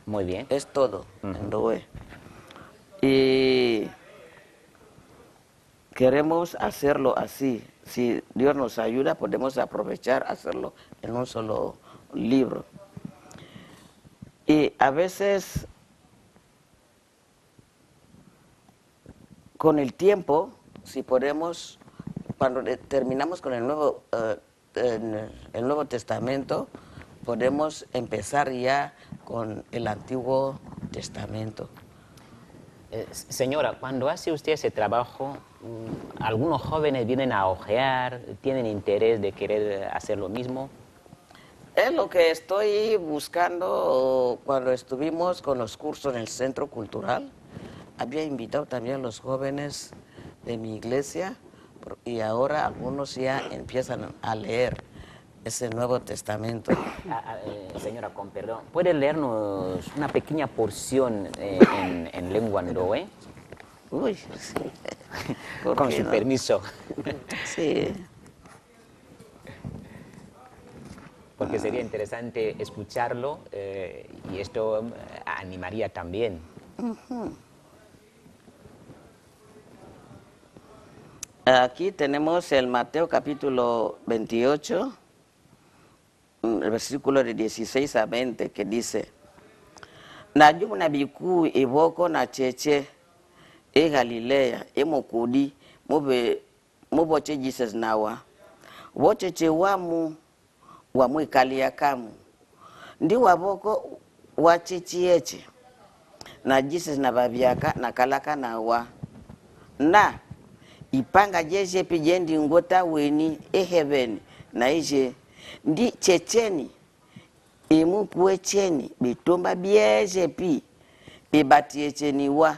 Muy bien. Es todo en ndowe. Y queremos hacerlo así. Si Dios nos ayuda, podemos aprovechar hacerlo en un solo libro. Y a veces, con el tiempo, si podemos, cuando terminamos con el Nuevo Testamento, podemos empezar ya con el Antiguo Testamento. Señora, cuando hace usted ese trabajo, ¿algunos jóvenes vienen a ojear, tienen interés de querer hacer lo mismo? Es lo que estoy buscando. Cuando estuvimos con los cursos en el Centro Cultural, había invitado también a los jóvenes de mi iglesia, y ahora algunos ya empiezan a leer ese Nuevo Testamento. Señora, con perdón, ¿puede leernos una pequeña porción en lengua ndowe? Uy, sí. Con su permiso. Sí. porque sería interesante escucharlo y esto animaría también. Aquí tenemos el Mateo capítulo 28, el versículo de 16 a 20, que dice: Najum na biku iboko na cheche e Galilea e mokudi moboche Jesus nawa wocheche wamu wamu ikalia kamu ndi waboko wachechieche na Jesus na babiaka na kalaka nawa na ipanga jeje pijendi ngota weni e heaven na ije ndi checheni imu kuecheni bitumba bieje pi bibatie cheni wa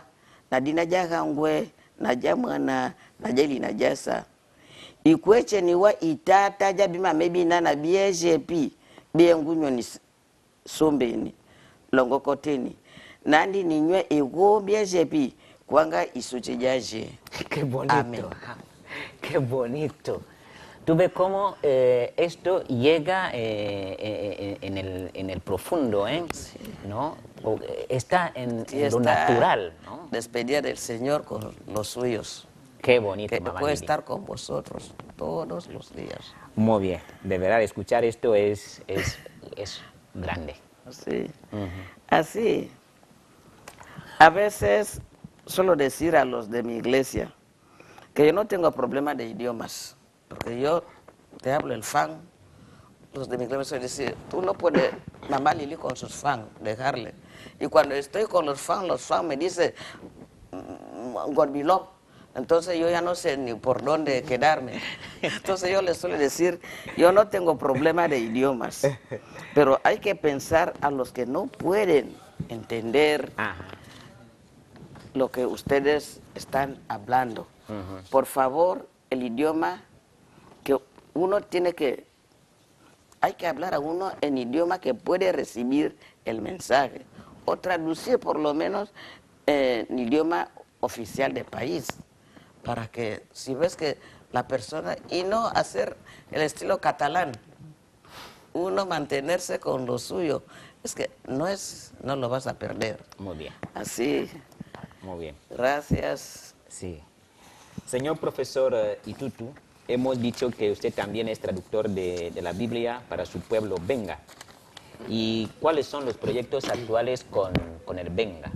na dina jaga ngwe na jamwana na jeli na jasa ikuecheni wa itata jabima mebi na bieje pi biengunyo ni sombeni longokoteni nandi ninywe ego bieje pi kwanga isuche jaje. Qué bonito. Amén. Qué bonito. Tú ves cómo esto llega en el profundo, ¿eh? Sí. ¿No? Está en lo Está natural, ¿no? Despedir del Señor con los suyos, Qué bonito, que mamá puede Lili. estar con vosotros todos los días. Muy bien. De verdad, escuchar esto es grande. Sí. Así, a veces suelo decir a los de mi iglesia que yo no tengo problema de idiomas, porque yo te hablo el fan. Los de mi iglesia suelen decir, tú no puedes, mamá Lili con sus fans, dejarle. Y cuando estoy con los fans me dicen, God be love. Entonces yo ya no sé ni por dónde quedarme. Entonces yo les suelo decir, yo no tengo problema de idiomas, pero hay que pensar a los que no pueden entender Ajá. lo que ustedes están hablando. Por favor, el idioma que uno tiene que... Hay que hablar a uno en idioma que puede recibir el mensaje o traducir por lo menos en idioma oficial del país, para que si ves que la persona, y no hacer el estilo catalán, uno mantenerse con lo suyo, es que no lo vas a perder. Muy bien, Así, muy bien. gracias. Sí. Señor profesor Itutu, hemos dicho que usted también es traductor de la Biblia para su pueblo Benga. ¿Y cuáles son los proyectos actuales con el Benga?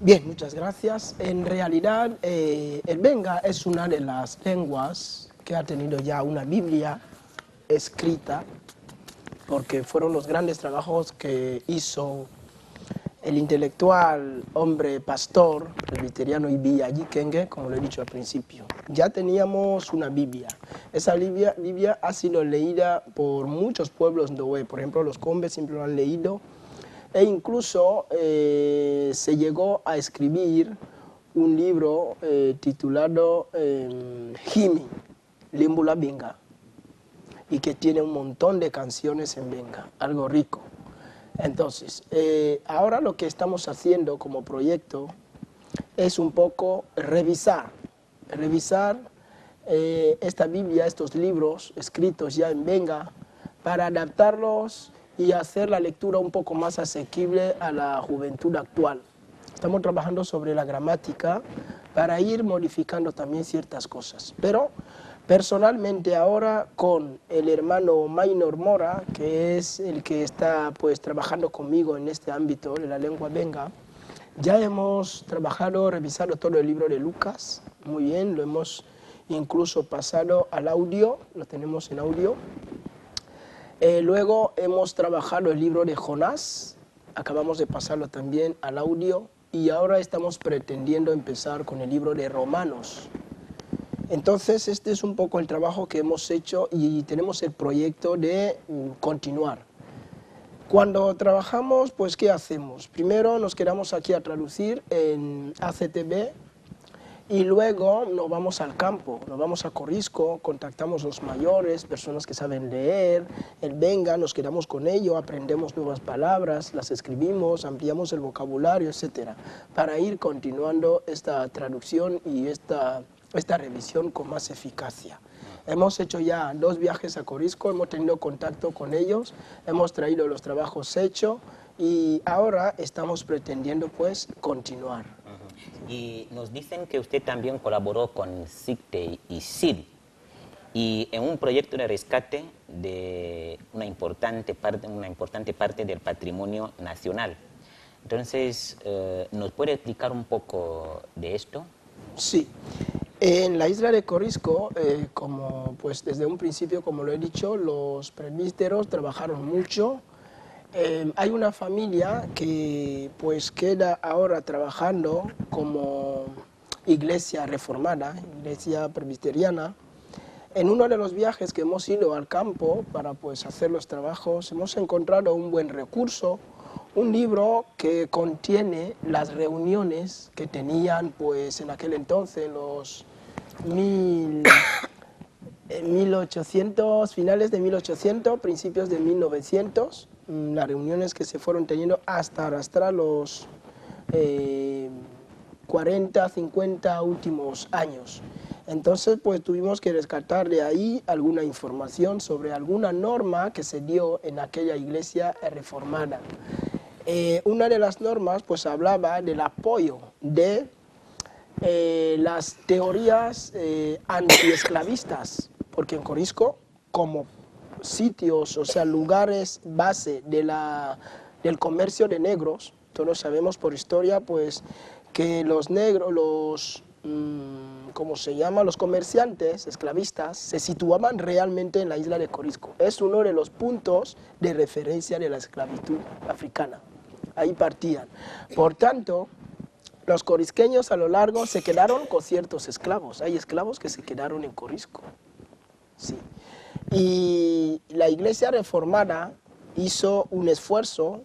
Bien, muchas gracias. En realidad, el Benga es una de las lenguas que ha tenido ya una Biblia escrita, porque fueron los grandes trabajos que hizo el intelectual, hombre, pastor, presbiteriano Ibilla Yikenge, como lo he dicho al principio. Ya teníamos una Biblia. Esa Biblia ha sido leída por muchos pueblos ndowe. Por ejemplo, los combes siempre lo han leído. E incluso se llegó a escribir un libro titulado Himi, Limbula Benga, y que tiene un montón de canciones en Benga, algo rico. Entonces, ahora lo que estamos haciendo como proyecto es un poco revisar esta Biblia, estos libros escritos ya en Benga, para adaptarlos y hacer la lectura un poco más asequible a la juventud actual. Estamos trabajando sobre la gramática para ir modificando también ciertas cosas. Pero personalmente ahora con el hermano Maynor Mora, que es el que está pues trabajando conmigo en este ámbito de la lengua Benga, ya hemos trabajado, revisado todo el libro de Lucas, muy bien, lo hemos incluso pasado al audio, lo tenemos en audio. Luego hemos trabajado el libro de Jonás, acabamos de pasarlo también al audio, y ahora estamos pretendiendo empezar con el libro de Romanos. Entonces este es un poco el trabajo que hemos hecho y tenemos el proyecto de continuar. Cuando trabajamos, pues ¿qué hacemos? Primero nos quedamos aquí a traducir en ACTB, y luego nos vamos al campo, nos vamos a Corrisco, contactamos a los mayores, personas que saben leer, el Benga, nos quedamos con ello, aprendemos nuevas palabras, las escribimos, ampliamos el vocabulario, etc. Para ir continuando esta traducción y esta esta revisión con más eficacia. Hemos hecho ya 2 viajes a Corisco, hemos tenido contacto con ellos, hemos traído los trabajos hechos y ahora estamos pretendiendo pues continuar. Y nos dicen que usted también colaboró con CICTE y SIL y en un proyecto de rescate de una importante parte del patrimonio nacional. Entonces, ¿nos puede explicar un poco de esto? Sí. En la isla de Corisco, como pues desde un principio, como lo he dicho, los presbíteros trabajaron mucho. Hay una familia que pues queda ahora trabajando como iglesia reformada, iglesia presbiteriana. En uno de los viajes que hemos ido al campo para pues hacer los trabajos, hemos encontrado un buen recurso, un libro que contiene las reuniones que tenían pues en aquel entonces los 1800, finales de 1800, principios de 1900, las reuniones que se fueron teniendo hasta arrastrar los 40, 50 últimos años. Entonces, pues tuvimos que rescatar de ahí alguna información sobre alguna norma que se dio en aquella iglesia reformada. Una de las normas, pues hablaba del apoyo de las teorías antiesclavistas, porque en Corisco, como sitios, o sea, lugares base del comercio de negros, todos sabemos por historia, pues, que los negros, ¿cómo se llama? Los comerciantes esclavistas se situaban realmente en la isla de Corisco. Es uno de los puntos de referencia de la esclavitud africana. Ahí partían. Por tanto, los corisqueños a lo largo se quedaron con ciertos esclavos. Hay esclavos que se quedaron en Corisco. Sí. Y la iglesia reformada hizo un esfuerzo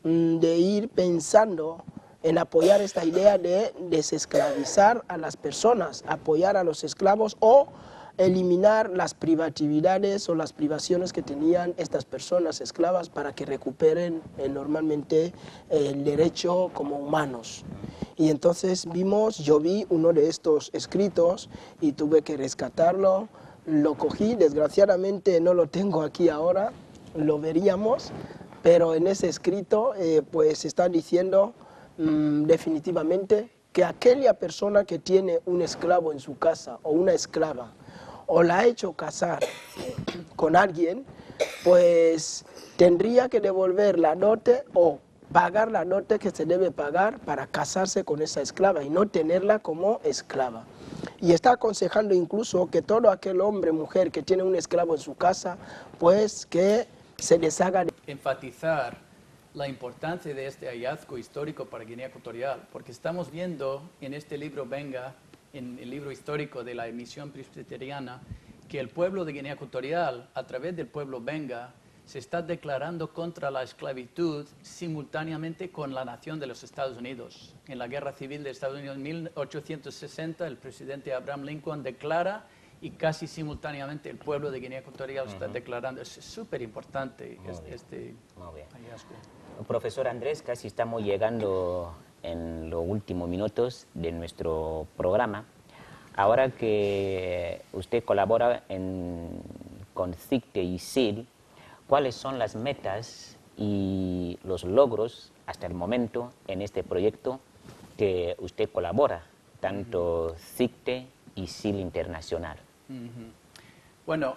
de ir pensando en apoyar esta idea de desesclavizar a las personas, apoyar a los esclavos o eliminar las privatividades o las privaciones que tenían estas personas esclavas para que recuperen normalmente el derecho como humanos. Y entonces yo vi uno de estos escritos y tuve que rescatarlo, lo cogí, desgraciadamente no lo tengo aquí ahora, lo veríamos, pero en ese escrito pues están diciendo definitivamente que aquella persona que tiene un esclavo en su casa o una esclava o la ha hecho casar con alguien, pues tendría que devolver la dote o pagar la dote que se debe pagar para casarse con esa esclava y no tenerla como esclava. Y está aconsejando incluso que todo aquel hombre, mujer que tiene un esclavo en su casa, pues que se deshaga de... Enfatizar la importancia de este hallazgo histórico para Guinea Ecuatorial, porque estamos viendo en este libro Venga, en el libro histórico de la emisión presbiteriana, que el pueblo de Guinea Ecuatorial, a través del pueblo Venga, se está declarando contra la esclavitud simultáneamente con la nación de los Estados Unidos. En la Guerra Civil de Estados Unidos en 1860, el presidente Abraham Lincoln declara y casi simultáneamente el pueblo de Guinea Ecuatorial está declarando. Es súper importante este hallazgo. Profesor Andrés, casi estamos llegando en los últimos minutos de nuestro programa. Ahora que usted colabora con CICTE y SIL, ¿cuáles son las metas y los logros hasta el momento en este proyecto que usted colabora, tanto CICTE y SIL Internacional? Bueno,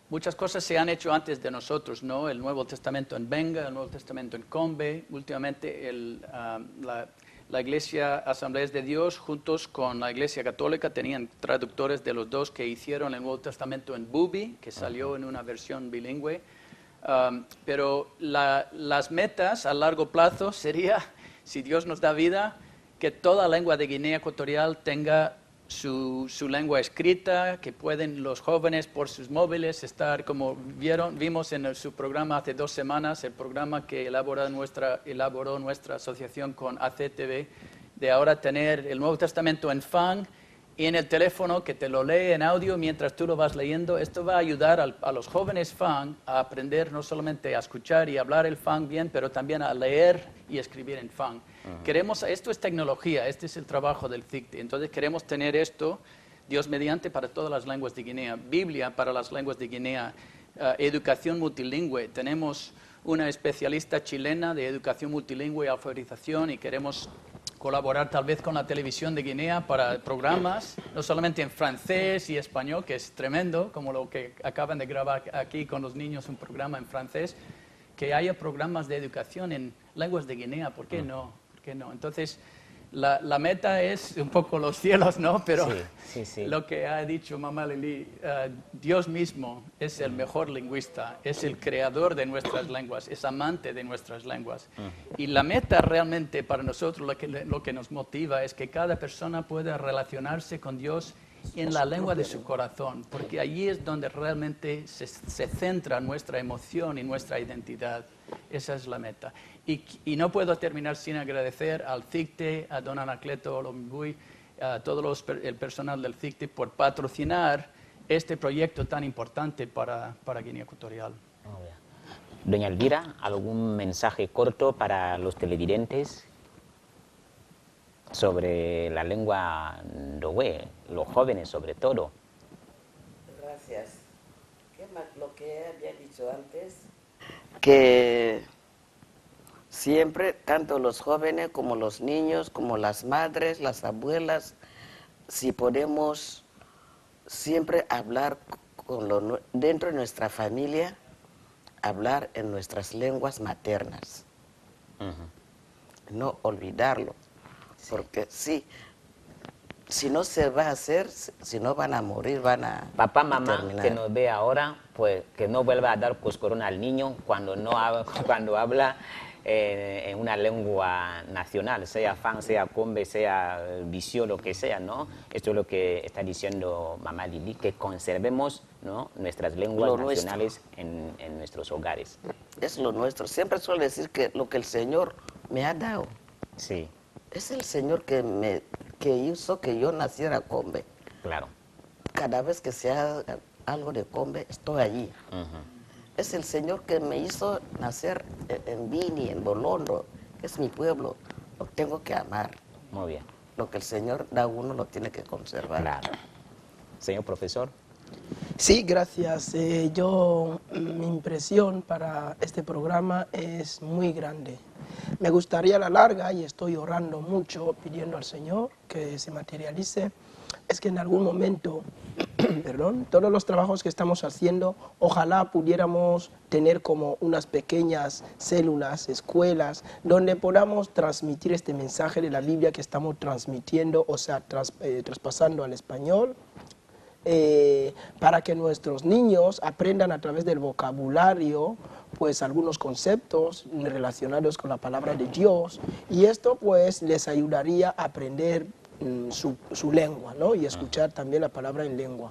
muchas cosas se han hecho antes de nosotros, ¿no? El Nuevo Testamento en Venga, el Nuevo Testamento en Combe. Últimamente la Iglesia Asambleas de Dios, juntos con la Iglesia Católica, tenían traductores de los dos que hicieron el Nuevo Testamento en Bubi, que salió en una versión bilingüe. Pero las metas a largo plazo sería, si Dios nos da vida, que toda lengua de Guinea Ecuatorial tenga su lengua escrita, que pueden los jóvenes por sus móviles estar, como vimos en su programa hace 2 semanas, el programa que elaboró nuestra asociación con ACTV, de ahora tener el Nuevo Testamento en Fang y en el teléfono que te lo lee en audio mientras tú lo vas leyendo. Esto va a ayudar a los jóvenes Fang a aprender no solamente a escuchar y hablar el Fang bien, pero también a leer y escribir en Fang. Esto es tecnología, este es el trabajo del CICTE. Entonces queremos tener esto, Dios mediante, para todas las lenguas de Guinea, Biblia para las lenguas de Guinea, educación multilingüe. Tenemos una especialista chilena de educación multilingüe y alfabetización y queremos colaborar tal vez con la televisión de Guinea para programas, no solamente en francés y español, que es tremendo, como lo que acaban de grabar aquí con los niños, un programa en francés, que haya programas de educación en lenguas de Guinea. ¿Por qué no? ¿Por qué no? Entonces, la meta es un poco los cielos, ¿no? Pero sí. lo que ha dicho Mamá Lili, Dios mismo es el mejor lingüista, es el creador de nuestras lenguas, es amante de nuestras lenguas. Y la meta realmente para nosotros, lo que nos motiva, es que cada persona pueda relacionarse con Dios en la lengua de su corazón, porque allí es donde realmente se centra nuestra emoción y nuestra identidad. Esa es la meta. Y no puedo terminar sin agradecer al CICTE, a don Anacleto Olombuy, a todo el personal del CICTE por patrocinar este proyecto tan importante para Guinea Ecuatorial. Doña Elvira, ¿algún mensaje corto para los televidentes sobre la lengua ndogüe, los jóvenes sobre todo? Gracias. Lo que había dicho antes, que siempre, tanto los jóvenes como los niños, como las madres, las abuelas, si podemos siempre hablar dentro de nuestra familia, hablar en nuestras lenguas maternas. No olvidarlo, porque si no se va a hacer, si no van a morir, van a Papá, mamá, terminar. que nos ve ahora, pues que no vuelva a dar coscorona al niño cuando habla en una lengua nacional, sea Fang, sea Combe, sea Visio, lo que sea, ¿no? Esto es lo que está diciendo Mamá Lili, que conservemos, ¿no?, nuestras lenguas nacionales en nuestros hogares. Es lo nuestro. Siempre suelo decir que lo que el Señor me ha dado, Sí, es el Señor que hizo que yo naciera Combe. claro. Cada vez que se haga algo de Combe, estoy allí. Es el Señor que me hizo nacer en Bini, en Bolondo, que es mi pueblo. Lo tengo que amar. Muy bien. Lo que el Señor da a uno lo tiene que conservar. Claro. Señor profesor. Sí, gracias. Mi impresión para este programa es muy grande. Me gustaría a la larga, y estoy orando mucho, pidiendo al Señor que se materialice, es que en algún momento, perdón, todos los trabajos que estamos haciendo, ojalá pudiéramos tener como unas pequeñas células, escuelas, donde podamos transmitir este mensaje de la Biblia que estamos transmitiendo, o sea, traspasando al español, para que nuestros niños aprendan a través del vocabulario pues algunos conceptos relacionados con la palabra de Dios, y esto pues les ayudaría a aprender su lengua, ¿no?, y escuchar también la palabra en lengua.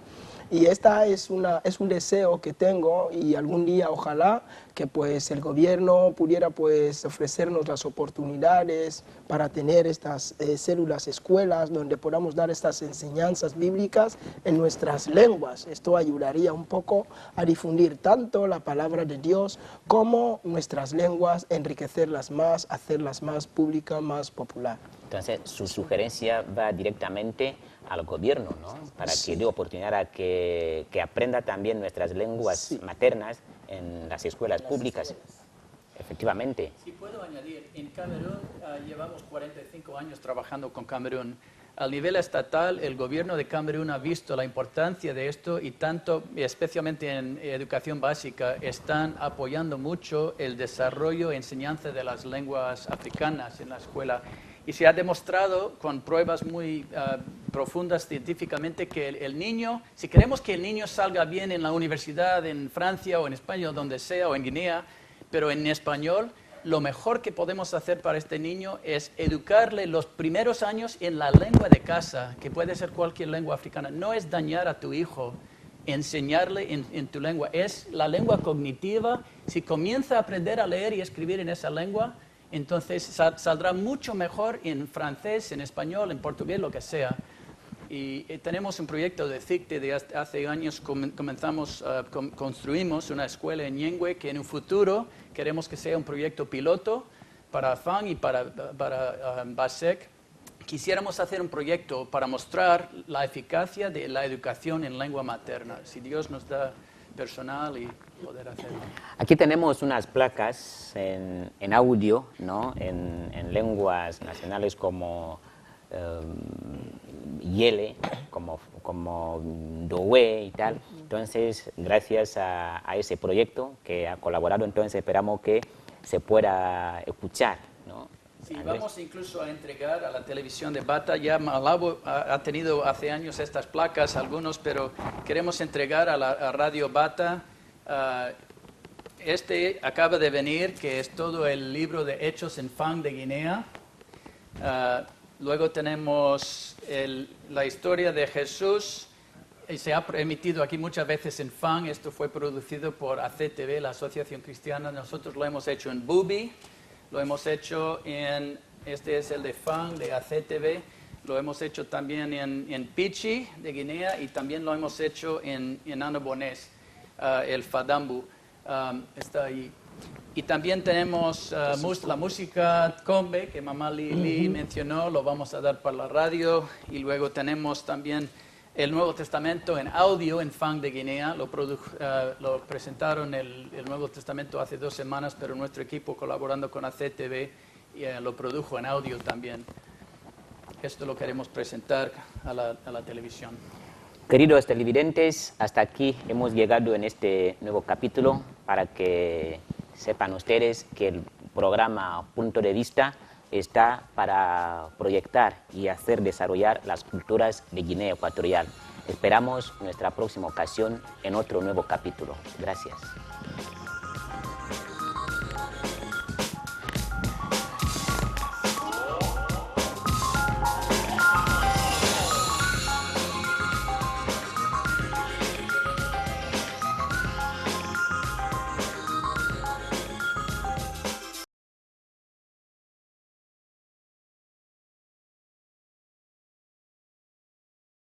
Y esta es un deseo que tengo, y algún día ojalá que pues el gobierno pudiera pues ofrecernos las oportunidades para tener estas células, escuelas, donde podamos dar estas enseñanzas bíblicas en nuestras lenguas. Esto ayudaría un poco a difundir tanto la palabra de Dios como nuestras lenguas, enriquecerlas más, hacerlas más públicas, más popular. Entonces, su sugerencia va directamente al gobierno, ¿no?, para que dé oportunidad a que aprenda también nuestras lenguas maternas en las escuelas públicas. Efectivamente. Si puedo añadir, en Camerún llevamos 45 años trabajando con Camerún. Al nivel estatal, el gobierno de Camerún ha visto la importancia de esto, y tanto, especialmente en educación básica, están apoyando mucho el desarrollo e enseñanza de las lenguas africanas en la escuela. Y se ha demostrado con pruebas muy profundas científicamente que el niño, si queremos que el niño salga bien en la universidad en Francia o en España o donde sea, o en Guinea, pero en español, lo mejor que podemos hacer para este niño es educarle los primeros años en la lengua de casa, que puede ser cualquier lengua africana. No es dañar a tu hijo, enseñarle en tu lengua. Es la lengua cognitiva. Si comienza a aprender a leer y escribir en esa lengua, entonces saldrá mucho mejor en francés, en español, en portugués, lo que sea. Y tenemos un proyecto de CICTE de hace años, construimos una escuela en Ñengue que en un futuro queremos que sea un proyecto piloto para FAN y para BASEC. Quisiéramos hacer un proyecto para mostrar la eficacia de la educación en lengua materna, si Dios nos da personal y poder hacerlo. Aquí tenemos unas placas en audio, ¿no? en lenguas nacionales como Yele, como Dowe y tal. Entonces, gracias a ese proyecto que ha colaborado, entonces esperamos que se pueda escuchar, ¿no? Sí, vamos incluso a entregar a la televisión de Bata. Ya Malabo ha tenido hace años estas placas, algunos, pero queremos entregar a Radio Bata. Este acaba de venir, que es todo el libro de Hechos en Fang de Guinea. Luego tenemos la historia de Jesús. Se ha emitido aquí muchas veces en Fang. Esto fue producido por ACTV, la Asociación Cristiana. Nosotros lo hemos hecho en Bubi. Lo hemos hecho este es el de Fang, de ACTV. Lo hemos hecho también en Pichi, de Guinea. Y también lo hemos hecho en Annobonés, el Fadambu. Está ahí. Y también tenemos la música Combe, que Mamá Lili mencionó, lo vamos a dar para la radio. Y luego tenemos también el Nuevo Testamento en audio en Fang de Guinea. Lo presentaron el Nuevo Testamento hace 2 semanas, pero nuestro equipo, colaborando con ACTV, lo produjo en audio también. Esto lo queremos presentar a la televisión. Queridos televidentes, hasta aquí hemos llegado en este nuevo capítulo para que sepan ustedes que el programa Punto de Vista está para proyectar y hacer desarrollar las culturas de Guinea Ecuatorial. Esperamos nuestra próxima ocasión en otro nuevo capítulo. Gracias.